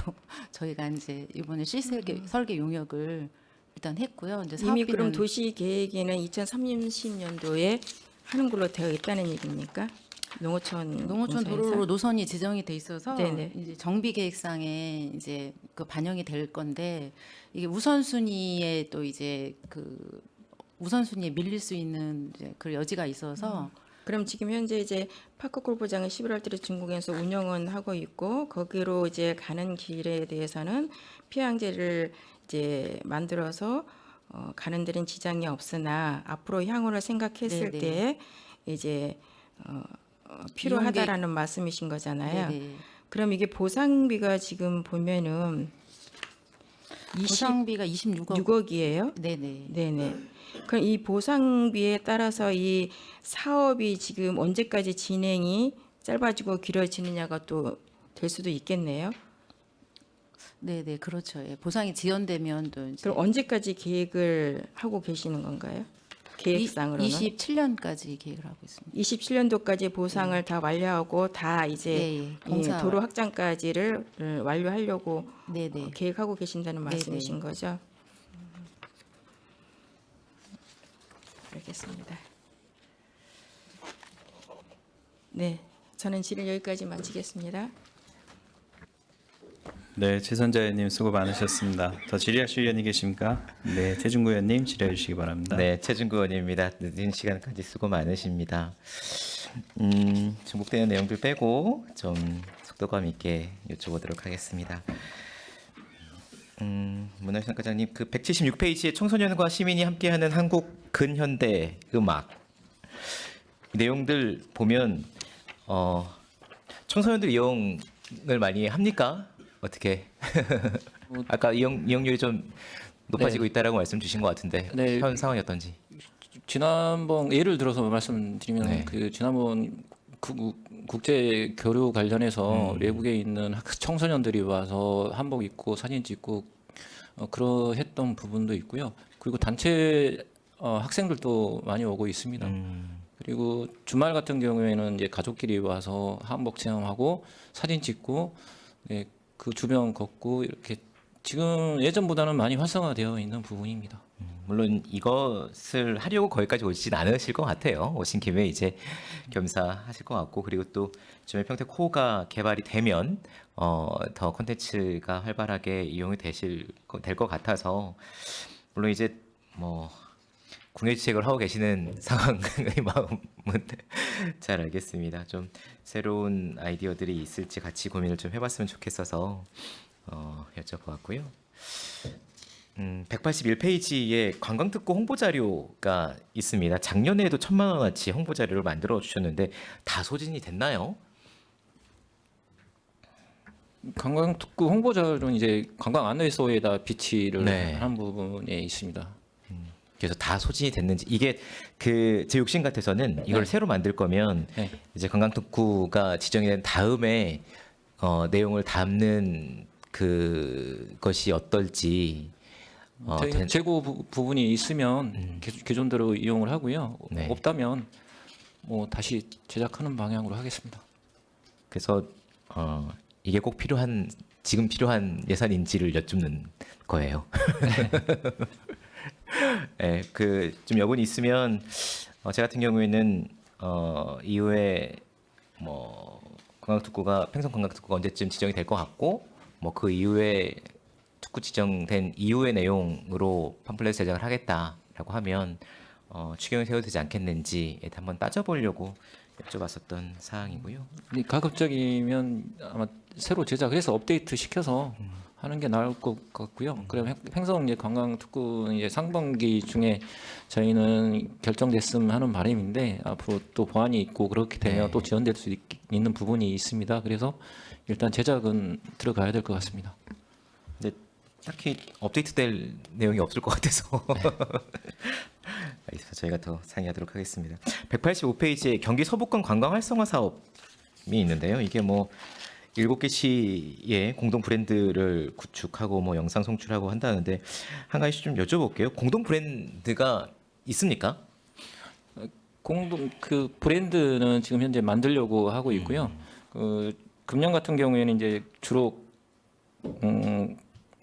Speaker 3: 저희가 이제 이번에 설계 용역을 일단 했고요. 이제
Speaker 4: 이미 그럼
Speaker 3: 사업비는
Speaker 4: 도시 계획에는 2030년도에 하는 걸로 되어 있다는 얘기입니까? 농어촌
Speaker 3: 농어촌
Speaker 4: 공사에서?
Speaker 3: 도로로 노선이 지정이 돼 있어서
Speaker 4: 네네.
Speaker 3: 이제 정비 계획상에 이제 그 반영이 될 건데 이게 우선순위에 또 이제 그 우선순위에 밀릴 수 있는 이제 그 여지가 있어서
Speaker 4: 그럼 지금 현재 이제 파크 골프장은 11월 달에 중국에서 운영은 하고 있고 거기로 이제 가는 길에 대해서는 피항제를 이제 만들어서 가는 데는 지장이 없으나 앞으로 향후를 생각했을
Speaker 3: 네네.
Speaker 4: 때 이제 필요하다라는 말씀이신 거잖아요.
Speaker 3: 네네.
Speaker 4: 그럼 이게 보상비가 지금 보면은
Speaker 3: 보상비가 26억
Speaker 4: 26억이에요?
Speaker 3: 네네.
Speaker 4: 네네. 그럼 이 보상비에 따라서 이 사업이 지금 언제까지 진행이 짧아지고 길어지느냐가 또 될 수도 있겠네요.
Speaker 3: 네네 그렇죠. 예. 보상이 지연되면 또 이제
Speaker 4: 그럼 언제까지 계획을 하고 계시는 건가요? 계획상으로는
Speaker 3: 27년까지 계획을 하고 있습니다.
Speaker 4: 27년도까지 보상을 다 완료하고 다 이제
Speaker 3: 예, 예.
Speaker 4: 이
Speaker 3: 공사
Speaker 4: 도로 확장까지를 완료하려고
Speaker 3: 네네.
Speaker 4: 계획하고 계신다는
Speaker 3: 네네.
Speaker 4: 말씀이신 거죠? 알겠습니다. 네, 저는 질의 여기까지 마치겠습니다.
Speaker 1: 네, 최선자 의원님 수고 많으셨습니다. 더 질의하실 의원이 계십니까? 네, 최준구 의원님 질의해 주시기 바랍니다.
Speaker 7: 네, 최준구 의원입니다. 늦은 시간까지 수고 많으십니다. 중복되는 내용들 빼고 좀 속도감 있게 여쭤보도록 하겠습니다. 문화유산 과장님, 그 176페이지에 청소년과 시민이 함께하는 한국 근현대 음악 이 내용들 보면 청소년들 이용을 많이 합니까? 어떻게? 아까 이용률이 좀 높아지고 있다라고 말씀 주신 것 같은데
Speaker 5: 네.
Speaker 7: 현 상황이 어떤지.
Speaker 5: 지난번 예를 들어서 말씀드리면
Speaker 7: 네.
Speaker 5: 그 지난번 국제 교류 관련해서 외국에 있는 청소년들이 와서 한복 입고 사진 찍고 그러했던 부분도 있고요. 그리고 단체 학생들도 많이 오고 있습니다. 그리고 주말 같은 경우에는 이제 가족끼리 와서 한복 체험하고 사진 찍고 네, 그 주변 걷고 이렇게 지금 예전보다는 많이 활성화되어 있는 부분입니다.
Speaker 7: 물론 이것을 하려고 거기까지 오시진 않으실 것 같아요. 오신 김에 이제 겸사하실 것 같고, 그리고 또 주말 평택 호가 개발이 되면 더 콘텐츠가 활발하게 이용이 될 것 같아서, 물론 이제 뭐 국내지책을 하고 계시는 상황의 마음은 잘 알겠습니다. 좀 새로운 아이디어들이 있을지 같이 고민을 좀 해봤으면 좋겠어서 여쭤보았고요. 181페이지에 관광특구 홍보 자료가 있습니다. 작년에도 1,000만 원어치 홍보 자료를 만들어 주셨는데 다 소진이 됐나요?
Speaker 5: 관광특구 홍보자료는 이제 관광 안내소에다 비치를
Speaker 7: 네.
Speaker 5: 한 부분에 있습니다.
Speaker 7: 그래서 다 소진이 됐는지, 이게 그 제 욕심 같아서는 이걸 새로 만들 거면
Speaker 5: 네.
Speaker 7: 이제 관광특구가 지정이 된 다음에 내용을 담는 그것이 어떨지.
Speaker 5: 저희는 재고 부분이 있으면 기존대로 이용을 하고요.
Speaker 7: 네.
Speaker 5: 없다면 뭐 다시 제작하는 방향으로 하겠습니다.
Speaker 7: 그래서 이게 꼭 지금 필요한 예산인지를 여쭙는 거예요. 네, 그 좀 여분이 있으면 제 같은 경우에는 이후에 뭐 관광특구가 팽성 관광특구가 언제쯤 지정이 될 것 같고, 뭐 그 이후에 특구 지정된 이후의 내용으로 팜플렛 제작을 하겠다라고 하면 추경이 세워도 되지 않겠는지에 한번 따져보려고 여쭤봤었던 사항이고요.
Speaker 5: 가급적이면 아마 새로 제작해서 업데이트 시켜서 하는 게 나을 것 같고요. 그럼 횡성 이제 관광특구 이제 상반기 중에 저희는 결정됐으면 하는 바람인데 앞으로 또 보완이 있고 그렇게 되면
Speaker 7: 네.
Speaker 5: 또 지연될 수 있는 부분이 있습니다. 그래서 일단 제작은 들어가야 될 것 같습니다.
Speaker 7: 근데 딱히 업데이트될 내용이 없을 것 같아서 알겠습니다. 저희가 더 상의하도록 하겠습니다. 185페이지에 경기 서부권 관광 활성화 사업이 있는데요. 이게 뭐 7개 시의 공동 브랜드를 구축하고 뭐 영상 송출하고 한다는데 한 가지 좀 여쭤볼게요. 공동 브랜드가 있습니까?
Speaker 5: 공동 그 브랜드는 지금 현재 만들려고 하고 있고요. 그 금년 같은 경우에는 이제 주로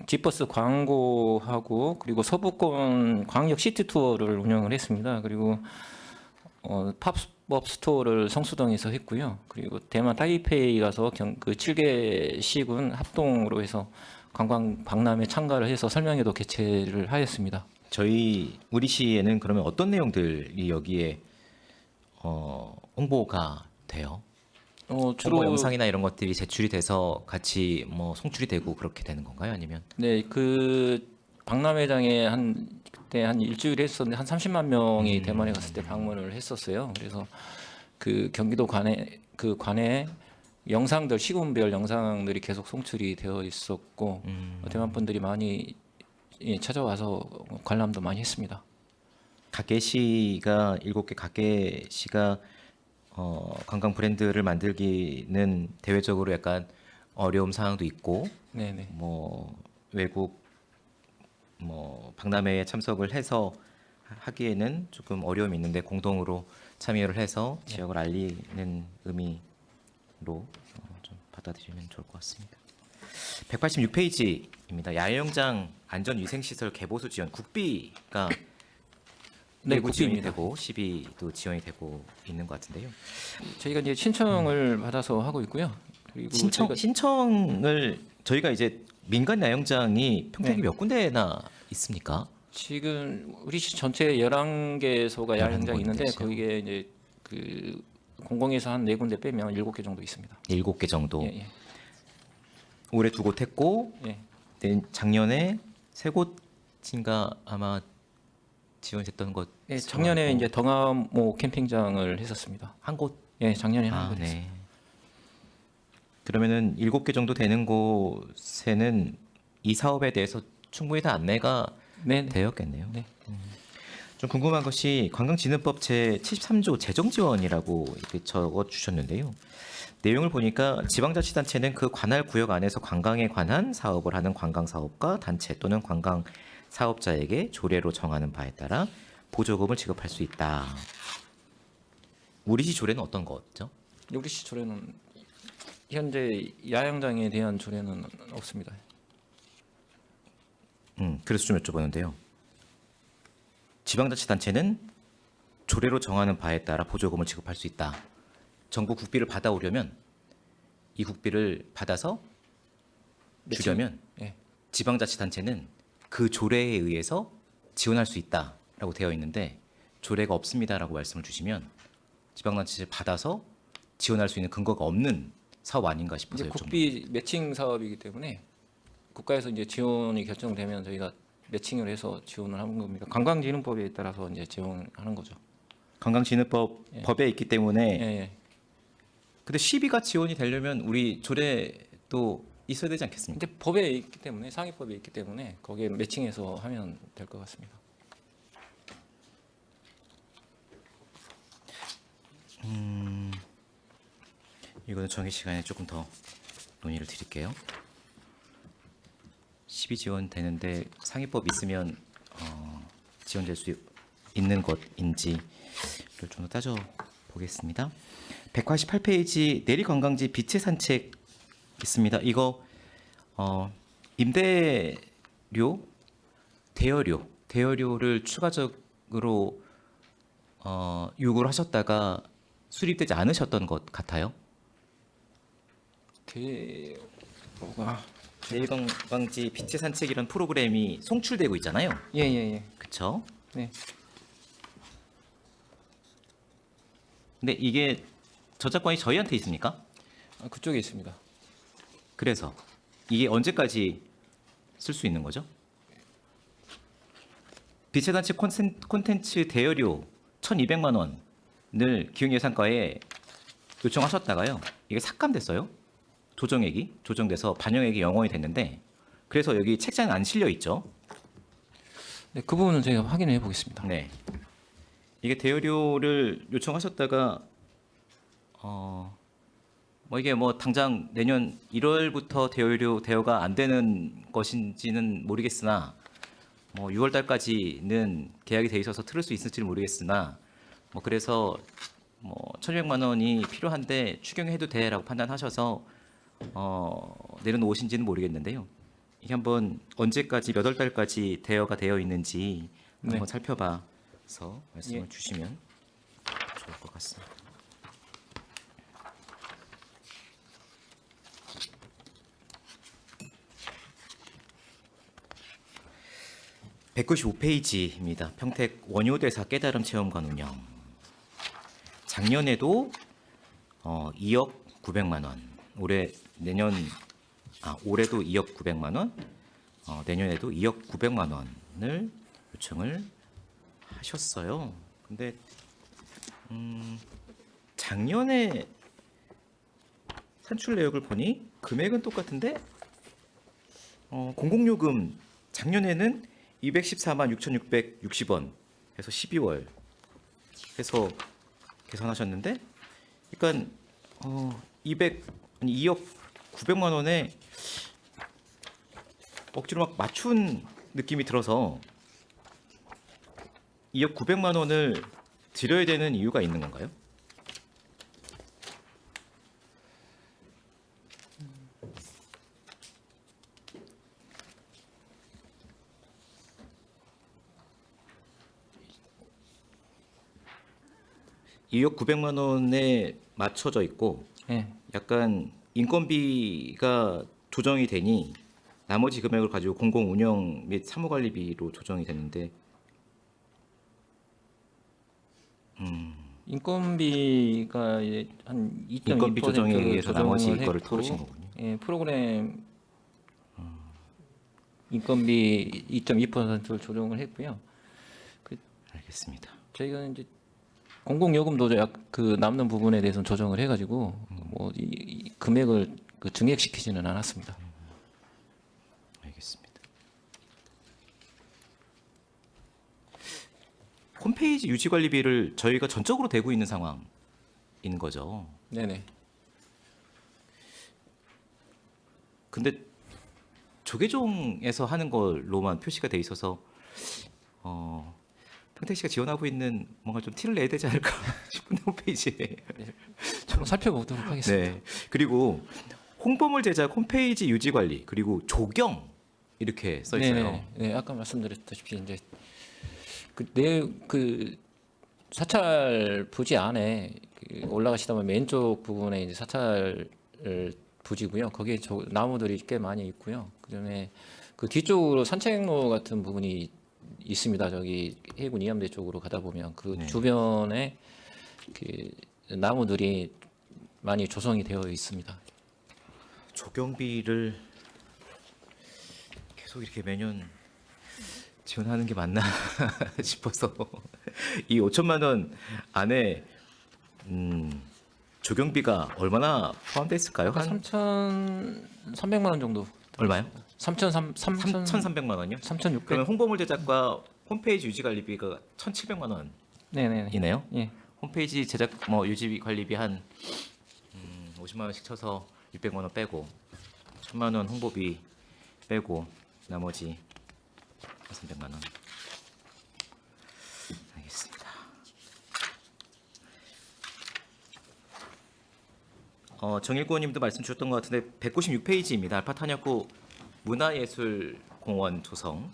Speaker 5: 지버스 광고하고 그리고 서부권 광역 시티 투어를 운영을 했습니다. 그리고 팝업 스토어를 성수동에서 했고요. 그리고 대만 타이페이 가서 그 7개 시군 합동으로 해서 관광 박람회 참가를 해서 설명회도 개최를 하였습니다.
Speaker 7: 저희 우리 시에는 그러면 어떤 내용들이 여기에 홍보가 돼요?
Speaker 5: 주로
Speaker 7: 홍보 영상이나 이런 것들이 제출이 돼서 같이 뭐 송출이 되고 그렇게 되는 건가요? 아니면
Speaker 5: 네, 그 박람회장에 그때 한 일주일 했었는데 한 30만 명이 대만에 갔을 때 방문을 했었어요. 그래서 그 경기도 관에 영상들 시군별 영상들이 계속 송출이 되어 있었고 대만 분들이 많이 찾아와서 관람도 많이 했습니다.
Speaker 7: 각계시가 7개 각계시가 관광 브랜드를 만들기는 대외적으로 약간 어려움 사항도 있고
Speaker 5: 네네.
Speaker 7: 뭐 외국 박람회에 참석을 해서 하기에는 조금 어려움이 있는데 공동으로 참여를 해서 지역을 알리는 의미로 좀 받아들이면 좋을 것 같습니다. 186페이지입니다. 야영장 안전위생시설 개보수 지원 국비가
Speaker 5: 네,
Speaker 7: 일부 지원이
Speaker 5: 국비입니다.
Speaker 7: 되고 12도 지원이 되고 있는 것 같은데요.
Speaker 5: 저희가 이제 신청을 받아서 하고 있고요. 그리고
Speaker 7: 신청을 저희가 이제 민간 야영장이 평택이
Speaker 5: 네.
Speaker 7: 몇 군데나 있습니까?
Speaker 5: 지금 우리 시 전체 11개소가 야영장이 있는데
Speaker 7: 군데죠.
Speaker 5: 거기에 이제 그 공공에서 한 4군데 빼면 7개 정도 있습니다.
Speaker 7: 7개 정도.
Speaker 5: 예, 예.
Speaker 7: 올해 2곳 했고
Speaker 5: 예.
Speaker 7: 작년에 3곳인가 아마 지원됐던 것.
Speaker 5: 예, 작년에 이제 덩암모 캠핑장을 했었습니다.
Speaker 7: 한 곳.
Speaker 5: 예, 작년에
Speaker 7: 아,
Speaker 5: 한 번 했습니다.
Speaker 7: 네. 그러면은 7개 정도 되는 곳에는 이 사업에 대해서 충분히 다 안내가
Speaker 5: 네,
Speaker 7: 되었겠네요.
Speaker 5: 네.
Speaker 7: 좀 궁금한 것이 관광진흥법 제 73조 재정 지원이라고 이렇게 적어 주셨는데요. 내용을 보니까 지방자치단체는 그 관할 구역 안에서 관광에 관한 사업을 하는 관광사업가 단체 또는 관광 사업자에게 조례로 정하는 바에 따라 보조금을 지급할 수 있다. 우리 시 조례는 어떤 거죠?
Speaker 5: 우리 시 조례는 현재 야영장에 대한 조례는 없습니다.
Speaker 7: 그래서 좀 여쭤보는데요. 지방자치단체는 조례로 정하는 바에 따라 보조금을 지급할 수 있다. 정부 국비를 받아오려면 이 국비를 받아서 주려면
Speaker 5: 예.
Speaker 7: 지방자치단체는 그 조례에 의해서 지원할 수 있다라고 되어 있는데 조례가 없습니다라고 말씀을 주시면 지방자치를 받아서 지원할 수 있는 근거가 없는 사업 아닌가 싶어서
Speaker 5: 이제
Speaker 7: 여쭤봅니다.
Speaker 5: 국비 매칭 사업이기 때문에 국가에서 이제 지원이 결정되면 저희가 매칭을 해서 지원을 하는 겁니다. 관광진흥법에 따라서 이제 지원하는 거죠.
Speaker 7: 관광진흥법
Speaker 5: 예.
Speaker 7: 법에 있기 때문에
Speaker 5: 예, 예.
Speaker 7: 근데 시비가 지원이 되려면 우리 조례도 있어야 되지 않겠습니까?
Speaker 5: 이제 법에 있기 때문에 상위법에 있기 때문에 거기에 매칭해서 하면 될 것 같습니다.
Speaker 7: 이거는 정해 시간에 조금 더 논의를 드릴게요. 시비 지원 되는데 상위법 있으면 지원될 수 있는 것인지를 좀 더 따져 보겠습니다. 188페이지 내리관광지 빛의 산책 있습니다. 이거 임대료, 대여료를 추가적으로 요구를 하셨다가 수립되지 않으셨던 것 같아요. 내리관광지 빛의 산책 이런 프로그램이 송출되고 있잖아요.
Speaker 5: 예예예.
Speaker 7: 그렇죠?
Speaker 5: 네.
Speaker 7: 근데 이게 저작권이 저희한테 있습니까?
Speaker 5: 그쪽에 있습니다.
Speaker 7: 그래서 이게 언제까지 쓸 수 있는 거죠? 빛의 산책 콘텐츠 대여료 1,200만 원을 기획예산과에 요청하셨다가요. 이게 삭감됐어요. 조정액이 조정돼서 반영액이 0원이 됐는데 그래서 여기 책장에 안 실려 있죠.
Speaker 5: 네, 그 부분은 제가 확인해 보겠습니다.
Speaker 7: 네. 이게 대여료를 요청하셨다가 뭐 이게 뭐 당장 내년 1월부터 대여가 안 되는 것인지는 모르겠으나 뭐 6월 달까지는 계약이 돼 있어서 틀을 수 있을지는 모르겠으나 뭐 그래서 뭐 1,200만 원이 필요한데 추경해도 돼라고 판단하셔서 내려놓으신지는 모르겠는데요. 이게 한번 언제까지 몇 월 달까지 대여가 되어 있는지
Speaker 5: 네.
Speaker 7: 한번 살펴봐서 말씀을
Speaker 5: 예.
Speaker 7: 주시면 좋을 것 같습니다. (195페이지입니다) 평택 원효대사 깨달음 체험관 운영. 작년에도 2억 900만 원, 올해도 2억 900만 원, 내년에도 2억 900만 원을 요청을 하셨어요. 근데 작년에 산출 내역을 보니 금액은 똑같은데 공공요금 작년에는 214만 6,660원 해서 12월 해서 계산하셨는데, 그러니까 2억 900만 원에 억지로 막 맞춘 느낌이 들어서 2억 900만 원을 드려야 되는 이유가 있는 건가요? (2억 900만 원에 맞춰져 있고
Speaker 5: 예.
Speaker 7: 약간 인건비가 조정이 되니 나머지 금액을 가지고 공공 운영 및 사무관리비로 조정이 되는데,
Speaker 5: 인건비가 이제 한 2.2%
Speaker 7: 인건비 조정에 의해서 나머지
Speaker 5: 조정을
Speaker 7: 이거를
Speaker 5: 했고,
Speaker 7: 털으신 거군요.
Speaker 5: 예, 프로그램 인건비 2.2%를 조정을 했고요.
Speaker 7: 알겠습니다.
Speaker 5: 저희가 이제 공공요금도 그 남는 부분에 대해서는 조정을 해가지고 뭐 이 금액을 그 증액시키지는 않았습니다.
Speaker 7: 알겠습니다. 홈페이지 유지관리비를 저희가 전적으로 대고 있는 상황인 거죠.
Speaker 5: 네네.
Speaker 7: 근데 조계종에서 하는 걸로만 표시가 돼 있어서 평택시가 지원하고 있는 뭔가 좀 티를 내야 되지 않을까 싶은 홈페이지에.
Speaker 5: 좀 살펴보도록 하겠습니다.
Speaker 7: 네. 그리고 홍보물 제작, 홈페이지 유지 관리, 그리고 조경 이렇게 써 있어요.
Speaker 5: 네네. 네, 아까 말씀드렸다시피 이제 그 사찰 부지 안에 올라가시다 보면 왼쪽 부분에 이제 사찰 부지고요. 거기에 나무들이 꽤 많이 있고요. 그다음에 그 뒤쪽으로 산책로 같은 부분이 있습니다. 저기 해군 이암대 쪽으로 가다 보면 그
Speaker 7: 네.
Speaker 5: 주변에 그 나무들이 많이 조성이 되어 있습니다.
Speaker 7: 조경비를 계속 이렇게 매년 지원하는 게 맞나 싶어서 이 5천만 원 안에 조경비가 얼마나 포함되어 있을까요? 한
Speaker 5: 3,300만 원 정도.
Speaker 7: 얼마요?
Speaker 5: 3,300만
Speaker 7: 3,300만 원이요?
Speaker 5: 3,600.
Speaker 7: 그러면 홍보물 제작과 홈페이지 유지 관리비가 1,700만
Speaker 5: 네네.
Speaker 7: 원이네요.
Speaker 5: 예.
Speaker 7: 홈페이지 제작 뭐 유지 관리비 한 50만 원씩 쳐서 600만 원 빼고 1,000만 원 홍보비 빼고 나머지 300만 원. 알겠습니다. 정일구님도 말씀 주셨던 것 같은데 196페이지입니다. 알파탄약고 문화예술공원 조성.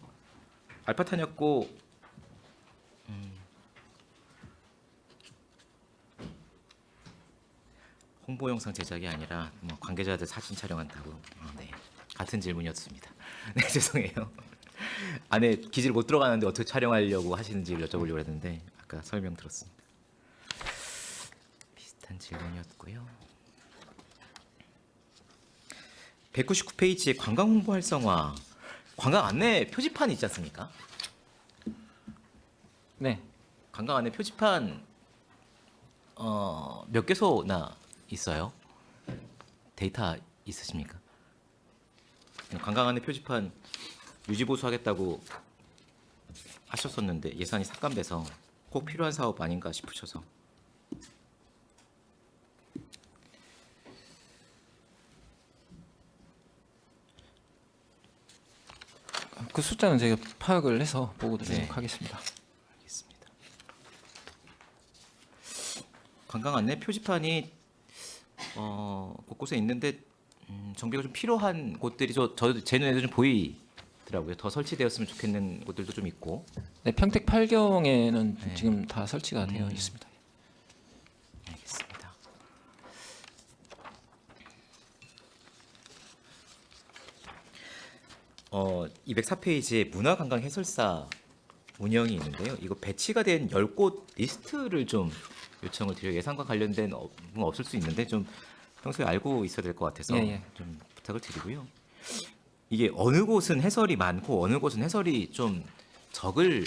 Speaker 7: 알파탄약고 홍보 영상 제작이 아니라 뭐 관계자들 사진 촬영한다고. 네, 같은 질문이었습니다. 네, 죄송해요. 안에 기지를 못 들어가는데 어떻게 촬영하려고 하시는지를 여쭤보려고 했는데 아까 설명 들었습니다. 비슷한 질문이었고요. 199페이지에 관광 홍보 활성화, 관광 안내 표지판 있지 않습니까?
Speaker 5: 네.
Speaker 7: 관광 안내 표지판 몇 개소나 있어요? 데이터 있으십니까? 관광 안내 표지판 유지 보수하겠다고 하셨었는데 예산이 삭감돼서 꼭 필요한 사업 아닌가 싶으셔서.
Speaker 5: 그 숫자는 제가 파악을 해서 보고 드리도록
Speaker 7: 네.
Speaker 5: 하겠습니다.
Speaker 7: 알겠습니다. 관광 안내 표지판이 곳곳에 있는데 정비가 좀 필요한 곳들이 제 눈에도 좀 보이더라고요. 더 설치되었으면 좋겠는 곳들도 좀 있고.
Speaker 5: 네, 평택 8경에는 지금 다 설치가 되어 있습니다.
Speaker 7: 알겠습니다. 어, 204페이지에 문화관광 해설사 운영이 있는데요. 이거 배치가 된 10곳 리스트를 좀 요청을 드려요. 예산과 관련된 업무 없을 수 있는데 좀 평소에 알고 있어야 될 것 같아서
Speaker 5: 예.
Speaker 7: 좀 부탁을 드리고요. 이게 어느 곳은 해설이 많고 어느 곳은 해설이 좀 적을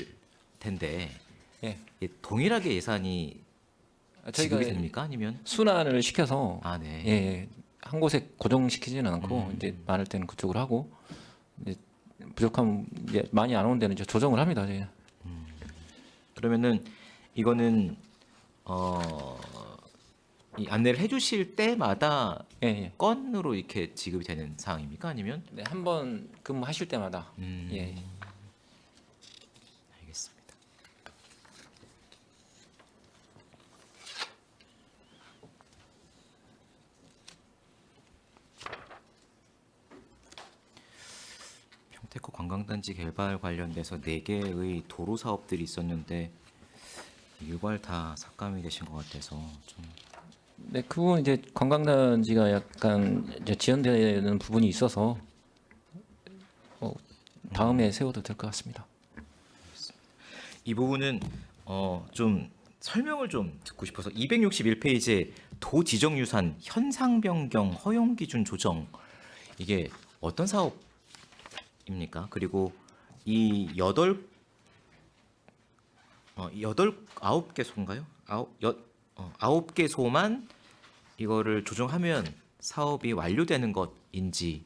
Speaker 7: 텐데
Speaker 5: 예.
Speaker 7: 이게 동일하게 예산이
Speaker 5: 저희가
Speaker 7: 지급이 됩니까? 아니면
Speaker 5: 순환을 시켜서
Speaker 7: 아, 네.
Speaker 5: 예, 한 곳에 고정시키지는 않고 이제 많을 때는 그쪽으로 하고 이제 부족하면 이제 많이 안 오는 데는 이제 조정을 합니다. 저희는.
Speaker 7: 그러면은 이거는 이 안내를 해주실 때마다
Speaker 5: 예, 예.
Speaker 7: 건으로 이렇게 지급이 되는 상황입니까? 아니면
Speaker 5: 네, 한 번 근무하실 때마다
Speaker 7: 음.
Speaker 5: 예.
Speaker 7: 알겠습니다. 평택호 관광단지 개발 관련돼서 4개의 도로 사업들이 있었는데 유발 다 삭감이 되신 것 같아서 좀
Speaker 5: 네, 그 부분 이제 관광단지가 약간 이제 지연되는 부분이 있어서 다음에 세워도 될 것 같습니다.
Speaker 7: 이 부분은 좀 설명을 좀 듣고 싶어서 261페이지에 도지정유산 현상 변경 허용 기준 조정 이게 어떤 사업입니까? 그리고 이 9개소인가요? 9개소만 이거를 조정하면 사업이 완료되는 것인지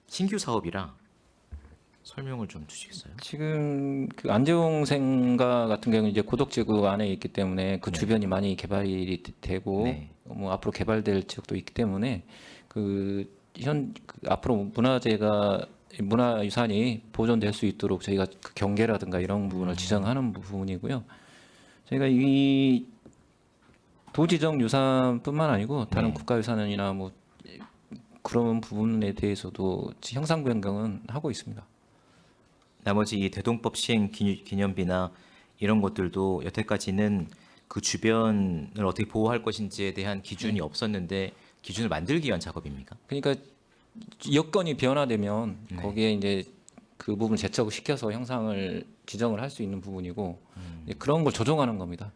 Speaker 7: 신규 사업이라 설명을 좀 주시겠어요?
Speaker 5: 지금 그 안재홍생가 같은 경우는 이제 고덕지구 안에 있기 때문에 그 주변이 많이 개발이 되고
Speaker 7: 네.
Speaker 5: 뭐 앞으로 개발될 지역도 있기 때문에 그 앞으로 문화유산이 보존될 수 있도록 저희가 그 경계라든가 이런 부분을 지정하는 부분이고요. 저희가 이 도지정 유산뿐만 아니고 다른
Speaker 7: 네.
Speaker 5: 국가유산이나 뭐 그런 부분에 대해서도 형상 변경은 하고 있습니다.
Speaker 7: 나머지 이 대동법 시행 기념비나 이런 것들도 여태까지는 그 주변을 어떻게 보호할 것인지에 대한 기준이 없었는데 기준을 만들기 위한 작업입니까?
Speaker 5: 그러니까 여건이 변화되면
Speaker 7: 네.
Speaker 5: 거기에 이제 그 부분을 제척을 시켜서 형상을 지정을 할 수 있는 부분이고 그런 걸 조정하는 겁니다.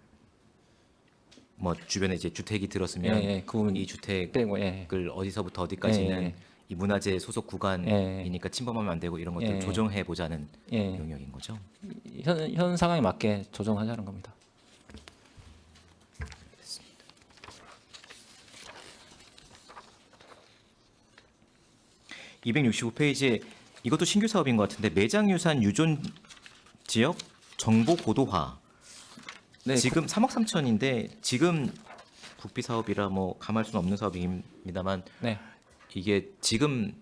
Speaker 7: 뭐 주변에 이제 주택이 들었으면
Speaker 5: 그 부분
Speaker 7: 이 주택을
Speaker 5: 빼고 예.
Speaker 7: 어디서부터 어디까지는
Speaker 5: 예.
Speaker 7: 이 문화재 소속 구간이니까 침범하면 안 되고 이런 것들을
Speaker 5: 예.
Speaker 7: 조정해 보자는
Speaker 5: 예.
Speaker 7: 영역인 거죠.
Speaker 5: 현 상황에 맞게 조정하자는 겁니다.
Speaker 7: 265페이지에 이것도 신규 사업인 것 같은데 매장유산 유존 지역 정보 고도화.
Speaker 5: 네,
Speaker 7: 지금 3억 3천인데 지금 국비 사업이라 뭐 감할 수는 없는 사업입니다만
Speaker 5: 네.
Speaker 7: 이게 지금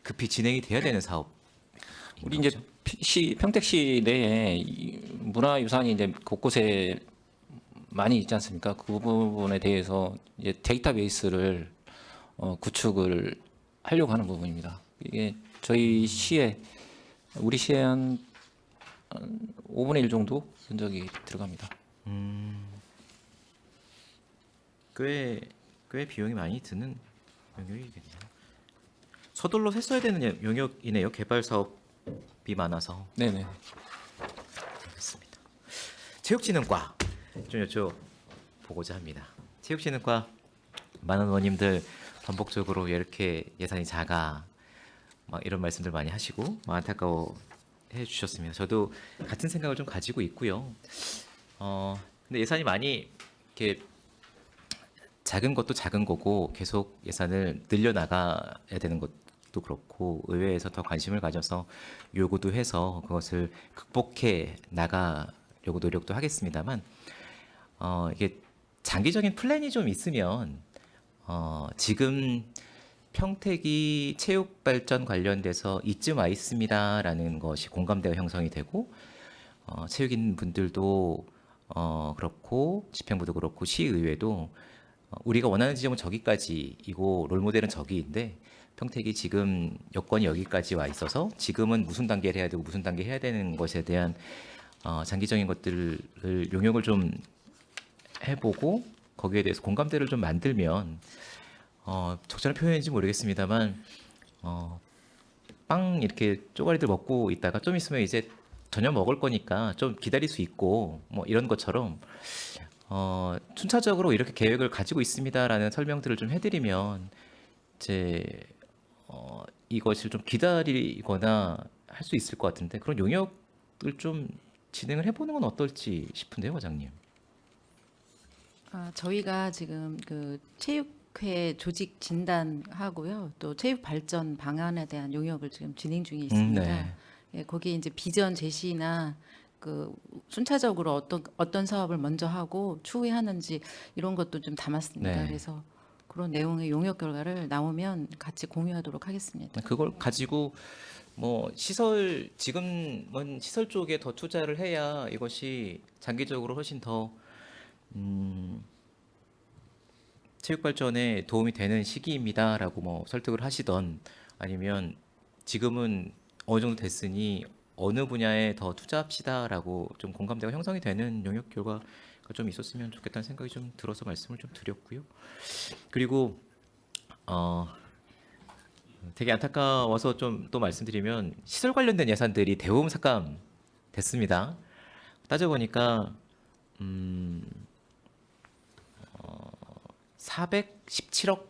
Speaker 7: 급히 진행이 돼야 되는 사업.
Speaker 5: 우리 이제 평택시 내에 이 문화유산이 이제 곳곳에 많이 있지 않습니까? 그 부분에 대해서 이제 데이터베이스를 구축을 하려고 하는 부분입니다. 이게 저희 시에 우리 시에 한 5분의 1 정도 면적이 들어갑니다.
Speaker 7: 꽤 비용이 많이 드는 영역이겠네요. 서둘러 했어야 되는 영역이네요. 개발 사업이 많아서.
Speaker 5: 네네.
Speaker 7: 알겠습니다. 체육진흥과 좀 여쭤보고자 합니다. 체육진흥과 많은 의원님들 반복적으로 왜 이렇게 예산이 작아 막 이런 말씀들 많이 하시고 안타까워 해주셨습니다. 저도 같은 생각을 좀 가지고 있고요. 근데 예산이 많이 이렇게 작은 것도 작은 거고 계속 예산을 늘려나가야 되는 것도 그렇고 의회에서 더 관심을 가져서 요구도 해서 그것을 극복해 나가려고 노력도 하겠습니다만 이게 장기적인 플랜이 좀 있으면 지금 평택이 체육 발전 관련돼서 이쯤 와 있습니다라는 것이 공감대가 형성이 되고 체육인 분들도 그렇고 집행부도 그렇고 시의회도 우리가 원하는 지점은 저기까지이고 롤모델은 저기인데 평택이 지금 여건이 여기까지 와 있어서 지금은 무슨 단계를 해야 되고 무슨 단계 해야 되는 것에 대한 장기적인 것들을 용역을 좀 해보고 거기에 대해서 공감대를 좀 만들면 적절한 표현인지 모르겠습니다만 빵 이렇게 쪼가리들 먹고 있다가 좀 있으면 이제 저녁 먹을 거니까 좀 기다릴 수 있고 뭐 이런 것처럼 순차적으로 이렇게 계획을 가지고 있습니다라는 설명들을 좀 해드리면 이제 이것을 좀 기다리거나 할 수 있을 것 같은데 그런 용역을 좀 진행을 해보는 건 어떨지 싶은데요, 과장님.
Speaker 3: 저희가 지금 그 체육회 조직 진단하고요, 또 체육 발전 방안에 대한 용역을 지금 진행 중에 있습니다.
Speaker 7: 네.
Speaker 3: 예, 거기에 이제 비전 제시나 그 순차적으로 어떤 사업을 먼저 하고 추후에 하는지 이런 것도 좀 담았습니다.
Speaker 7: 네.
Speaker 3: 그래서 그런 내용의 용역 결과를 나오면 같이 공유하도록 하겠습니다.
Speaker 7: 그걸 가지고 뭐 지금은 시설 쪽에 더 투자를 해야 이것이 장기적으로 훨씬 더 체육 발전에 도움이 되는 시기입니다라고 뭐 설득을 하시던 아니면 지금은 어느 정도 됐으니 어느 분야에 더 투자합시다라고 좀 공감대가 형성이 되는 용역 결과가 좀 있었으면 좋겠다는 생각이 좀 들어서 말씀을 좀 드렸고요. 그리고 되게 안타까워서 좀 또 말씀드리면 시설 관련된 예산들이 대부분 삭감 됐습니다. 따져보니까 417억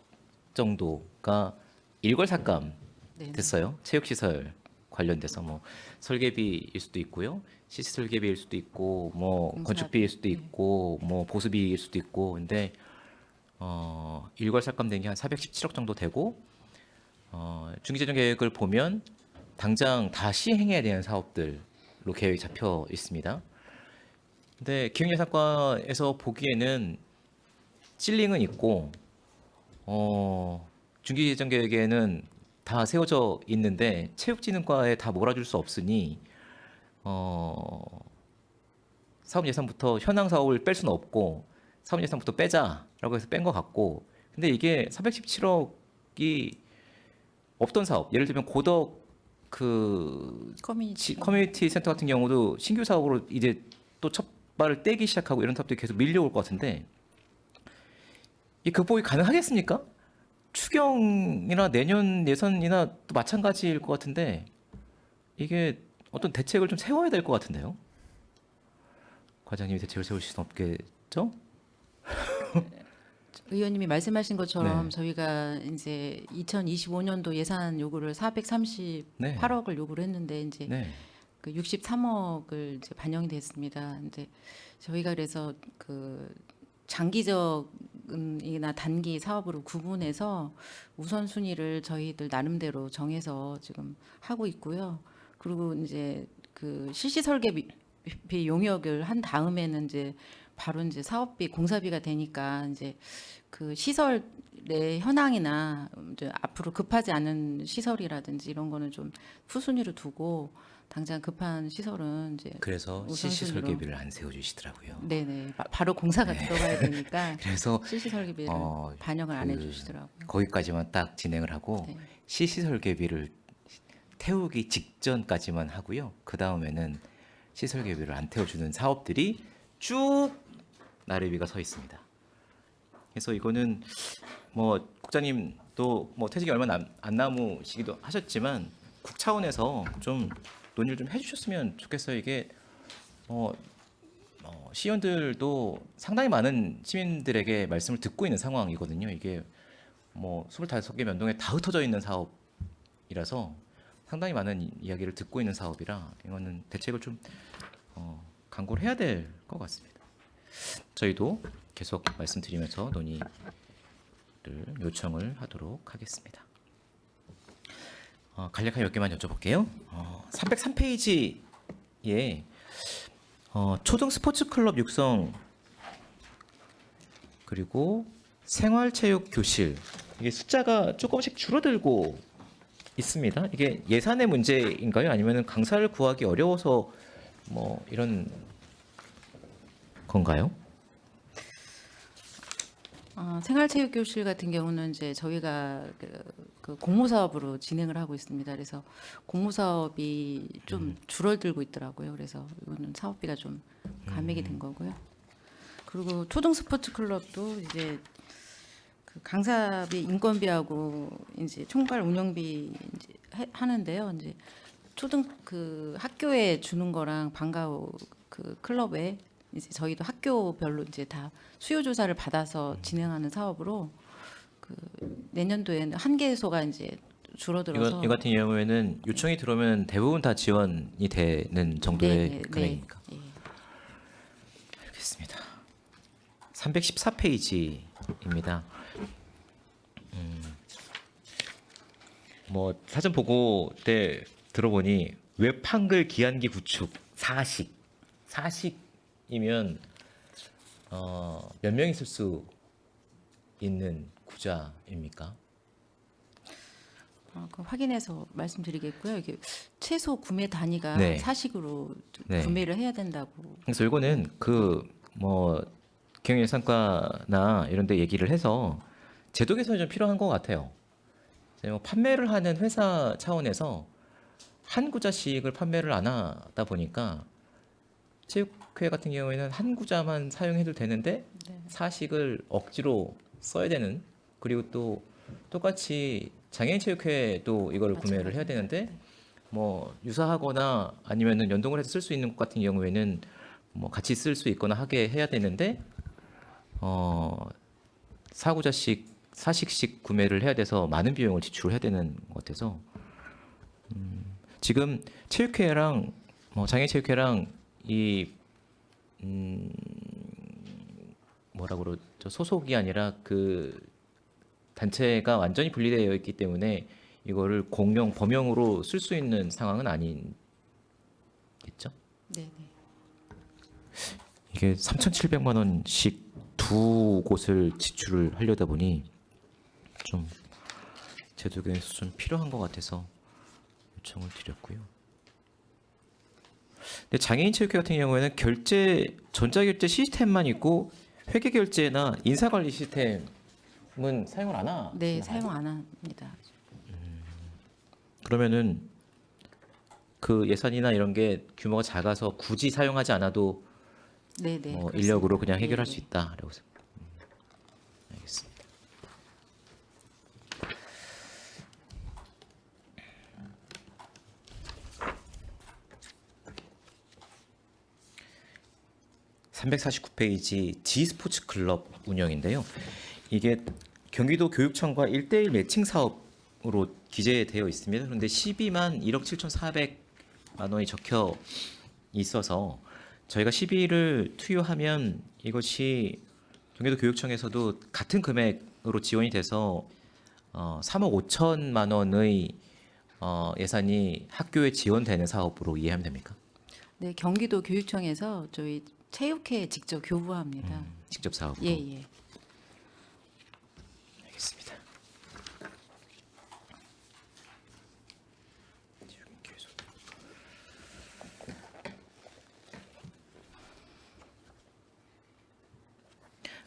Speaker 7: 정도가 일괄 삭감
Speaker 3: 네.
Speaker 7: 됐어요. 체육시설 관련돼서 뭐 설계비일 수도 있고요, 시시 설계비일 수도 있고, 뭐
Speaker 3: 공사비.
Speaker 7: 건축비일 수도 있고, 뭐 보수비일 수도 있고, 근데 일괄 삭감된 게 한 417억 정도 되고, 중기재정 계획을 보면 당장 다 시행해야 되는 사업들로 계획이 잡혀 있습니다. 근데 기획예산과에서 보기에는 실링은 있고 중기재정 계획에는 다 세워져 있는데 체육진흥과에 다 몰아줄 수 없으니 사업 예산부터 현황 사업을 뺄 수는 없고 사업 예산부터 빼자라고 해서 뺀 것 같고, 근데 이게 417억이 없던 사업, 예를 들면 고덕 그 커뮤니티 센터 같은 경우도 신규 사업으로 이제 또 첫 발을 떼기 시작하고 이런 사업들이 계속 밀려올 것 같은데 이 극복이 가능하겠습니까? 추경이나 내년 예산이나 또 마찬가지일 것 같은데 이게 어떤 대책을 좀 세워야 될 것 같은데요. 과장님이 대책을 세울 수는 없겠죠?
Speaker 3: 의원님이 말씀하신 것처럼
Speaker 7: 네.
Speaker 3: 저희가 이제 2025년도 예산 요구를 438억을 요구를 했는데 이제
Speaker 7: 네.
Speaker 3: 그 63억을 이제 반영이 됐습니다. 근데 저희가 그래서 그 장기적이나 단기 사업으로 구분해서 우선순위를 저희들 나름대로 정해서 지금 하고 있고요. 그리고 이제 그 실시 설계비 용역을 한 다음에는 이제 바로 이제 사업비 공사비가 되니까 이제 그 시설의 현황이나 이제 앞으로 급하지 않은 시설이라든지 이런 거는 좀 후순위로 두고 당장 급한 시설은 이제
Speaker 7: 그래서
Speaker 3: 우선순위로.
Speaker 7: 실시 설계비를 안 세워주시더라고요.
Speaker 3: 네네 바로 공사가
Speaker 7: 네.
Speaker 3: 들어가야 되니까
Speaker 7: 그래서
Speaker 3: 실시 설계비를 반영을 안 해주시더라고요.
Speaker 7: 거기까지만 딱 진행을 하고
Speaker 3: 네.
Speaker 7: 실시 설계비를 태우기 직전까지만 하고요. 그 다음에는 시설계비를 안 태워주는 사업들이 쭉 나래비가 서 있습니다. 그래서 이거는 뭐 국장님도 뭐 퇴직이 얼마 안 남으시기도 하셨지만 국 차원에서 좀 논의를 좀 해주셨으면 좋겠어요. 이게 시의원들도 상당히 많은 시민들에게 말씀을 듣고 있는 상황이거든요. 이게 뭐 25개 면동에 다 흩어져 있는 사업이라서 상당히 많은 이야기를 듣고 있는 사업이라 이거는 대책을 좀 강구를 해야 될 것 같습니다. 저희도 계속 말씀드리면서 논의를 요청을 하도록 하겠습니다. 간략하게 몇 개만 여쭤볼게요. 303페이지에 초등 스포츠 클럽 육성 그리고 생활체육 교실, 이게 숫자가 조금씩 줄어들고 있습니다. 이게 예산의 문제인가요? 아니면 강사를 구하기 어려워서 뭐 이런 건가요?
Speaker 3: 생활체육교실 같은 경우는 이제 저희가 그 공모 사업으로 진행을 하고 있습니다. 그래서 공모 사업이 좀 줄어들고 있더라고요. 그래서 이거는 사업비가 좀 감액이 된 거고요. 그리고 초등 스포츠 클럽도 이제 그 강사비 인건비하고 이제 총괄 운영비 이제 하는데요. 이제 초등 그 학교에 주는 거랑 방과후 그 클럽에 이제 저희도 학교별로 이제 다 수요 조사를 받아서 진행하는 사업으로 그 내년도에는 한 개소가 이제 줄어들어서
Speaker 7: 이 같은 경우에는 요청이 들어오면 대부분 다 지원이 되는 정도의
Speaker 3: 네,
Speaker 7: 금액입니까?
Speaker 3: 네.
Speaker 7: 알겠습니다. 314페이지입니다. 뭐 사전 보고 때 들어보니 웹 한글 기한기 구축 사식이면 몇 명 있을 수 있는 구자입니까?
Speaker 3: 그 확인해서 말씀드리겠고요. 이게 최소 구매 단위가
Speaker 7: 네.
Speaker 3: 사식으로
Speaker 7: 네.
Speaker 3: 구매를 해야 된다고.
Speaker 7: 그래서 이거는 그 뭐 경영예산과나 이런 데 얘기를 해서 제도 개선이 좀 필요한 것 같아요. 이제 뭐 판매를 하는 회사 차원에서 한 구자씩을 판매를 안 하다 보니까 체육회 같은 경우에는 한 구자만 사용해도 되는데 사식을 억지로 써야 되는, 그리고 또 똑같이 장애인 체육회도 이거를 구매를 해야 되는데 뭐 유사하거나 아니면은 연동을 해서 쓸 수 있는 것 같은 경우에는 뭐 같이 쓸 수 있거나 하게 해야 되는데 사식씩 구매를 해야 돼서 많은 비용을 지출해야 되는 것 같아서 지금 체육회랑 뭐 장애체육회랑 이 뭐라 그러죠, 소속이 아니라 그 단체가 완전히 분리되어 있기 때문에 이거를 공용 범용으로 쓸 수 있는 상황은 아니겠죠?
Speaker 3: 네, 네.
Speaker 7: 이게 3,700만 원씩 두 곳을 지출을 하려다 보니 좀 제도에서 좀 필요한 것 같아서 요청을 드렸고요. 근데 장애인 체육회 같은 경우에는 결제 전자결제 시스템만 있고 회계결제나 인사관리 시스템은 사용을 안 하나요?
Speaker 3: 네, 사용 안 합니다.
Speaker 7: 그러면은 그 예산이나 이런 게 규모가 작아서 굳이 사용하지 않아도
Speaker 3: 네, 네.
Speaker 7: 뭐
Speaker 3: 그렇습니다.
Speaker 7: 인력으로 그냥
Speaker 3: 네,
Speaker 7: 해결할
Speaker 3: 네.
Speaker 7: 수 있다라고 생각합니다. 알겠습니다. (349페이지) G스포츠 클럽 운영인데요. 이게 경기도 교육청과 1대1 매칭 사업으로 기재되어 있습니다. 그런데 12만 1억 7,400만 원이 적혀 있어서 저희가 시비를 투여하면 이것이 경기도 교육청에서도 같은 금액으로 지원이 돼서 3억 5천만 원의 예산이 학교에 지원되는 사업으로 이해하면 됩니까?
Speaker 3: 네, 경기도 교육청에서 저희 체육회 직접 교부합니다.
Speaker 7: 직접 사업으로.
Speaker 3: 예, 예.
Speaker 7: 알겠습니다.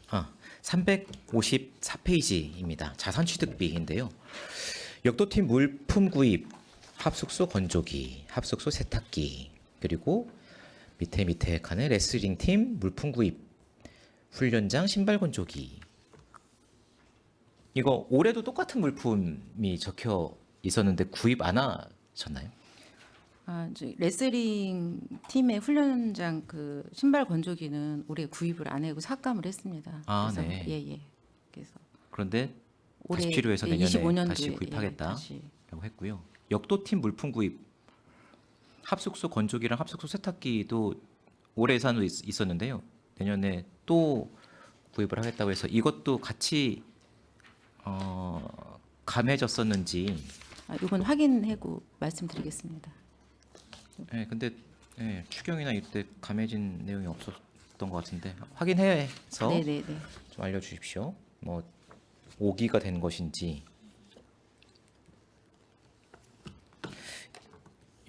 Speaker 7: 아, 354페이지입니다. 자산취득비인데요. 역도팀 물품 구입, 합숙소 건조기, 합숙소 세탁기, 그리고 밑에 칸에 레슬링 팀 물품 구입, 훈련장 신발 건조기. 이거 올해도 똑같은 물품이 적혀 있었는데 구입 안 하셨나요?
Speaker 3: 이제 레슬링 팀의 훈련장 그 신발 건조기는 올해 구입을 안 하고 삭감을 했습니다.
Speaker 7: 아,
Speaker 3: 그래서,
Speaker 7: 네.
Speaker 3: 예, 예. 그래서
Speaker 7: 그런데 다시
Speaker 3: 올해
Speaker 7: 필요해서
Speaker 3: 예,
Speaker 7: 내년에
Speaker 3: 25년도에,
Speaker 7: 다시
Speaker 3: 예,
Speaker 7: 구입하겠다라고
Speaker 3: 다시.
Speaker 7: 했고요. 역도팀 물품 구입, 합숙소 건조기랑 합숙소 세탁기도 올해 예산으로 있었는데요. 내년에 또 구입을 하겠다고 해서 이것도 같이 감해졌었는지.
Speaker 3: 이건 확인하고 말씀드리겠습니다.
Speaker 7: 네, 근데 추경이나 이때 감해진 내용이 없었던 것 같은데 확인해서
Speaker 3: 네, 네, 네.
Speaker 7: 좀 알려주십시오. 뭐 오기가 된 것인지.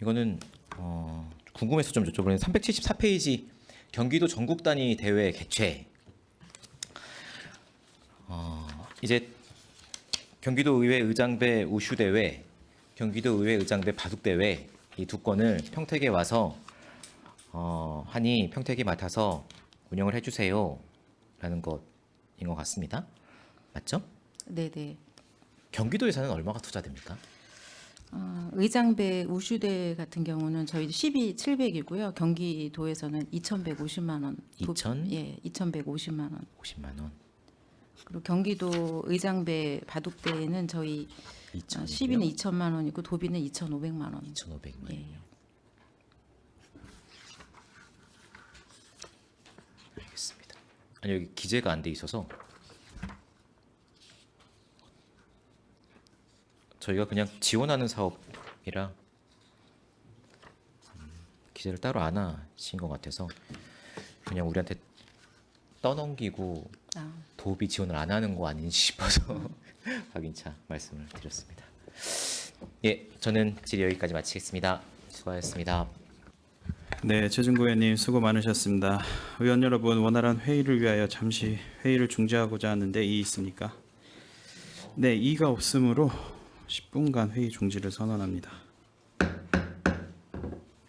Speaker 7: 이거는 궁금해서 좀 여쭤보는 374페이지 경기도 전국 단위 대회 개최. 이제 경기도의회 의장배 우슈대회, 경기도의회 의장배 바둑대회 이 두 건을 평택에 와서 하니 평택이 맡아서 운영을 해주세요라는 것인 것 같습니다. 맞죠?
Speaker 3: 네네.
Speaker 7: 경기도에서는 얼마가 투자됩니까?
Speaker 3: 의장배 우슈대 같은 경우는 저희 12,700이고요. 경기도에서는 2,150만 원.
Speaker 7: 2,000?
Speaker 3: 예, 2,150만 원.
Speaker 7: 50만 원.
Speaker 3: 그리고 경기도 의장배 바둑대에는 저희
Speaker 7: 2,000
Speaker 3: 시비는 2천만 원이고 도비는 2,500만 원.
Speaker 7: 2,500만
Speaker 3: 예.
Speaker 7: 원이요. 알겠습니다. 아니 여기 기재가 안 돼 있어서 저희가 그냥 지원하는 사업이라 기재를 따로 안 하신 것 같아서 그냥 우리한테 떠넘기고
Speaker 3: 아,
Speaker 7: 도비 지원을 안 하는 거 아닌지 싶어서 확인차 말씀을 드렸습니다. 예, 저는 질의 여기까지 마치겠습니다. 수고하셨습니다.
Speaker 1: 네, 최준구 의원님 수고 많으셨습니다. 의원 여러분, 원활한 회의를 위하여 잠시 회의를 중지하고자 하는데 이의 있습니까? 네, 이의가 없으므로 10분간 회의 중지를 선언합니다.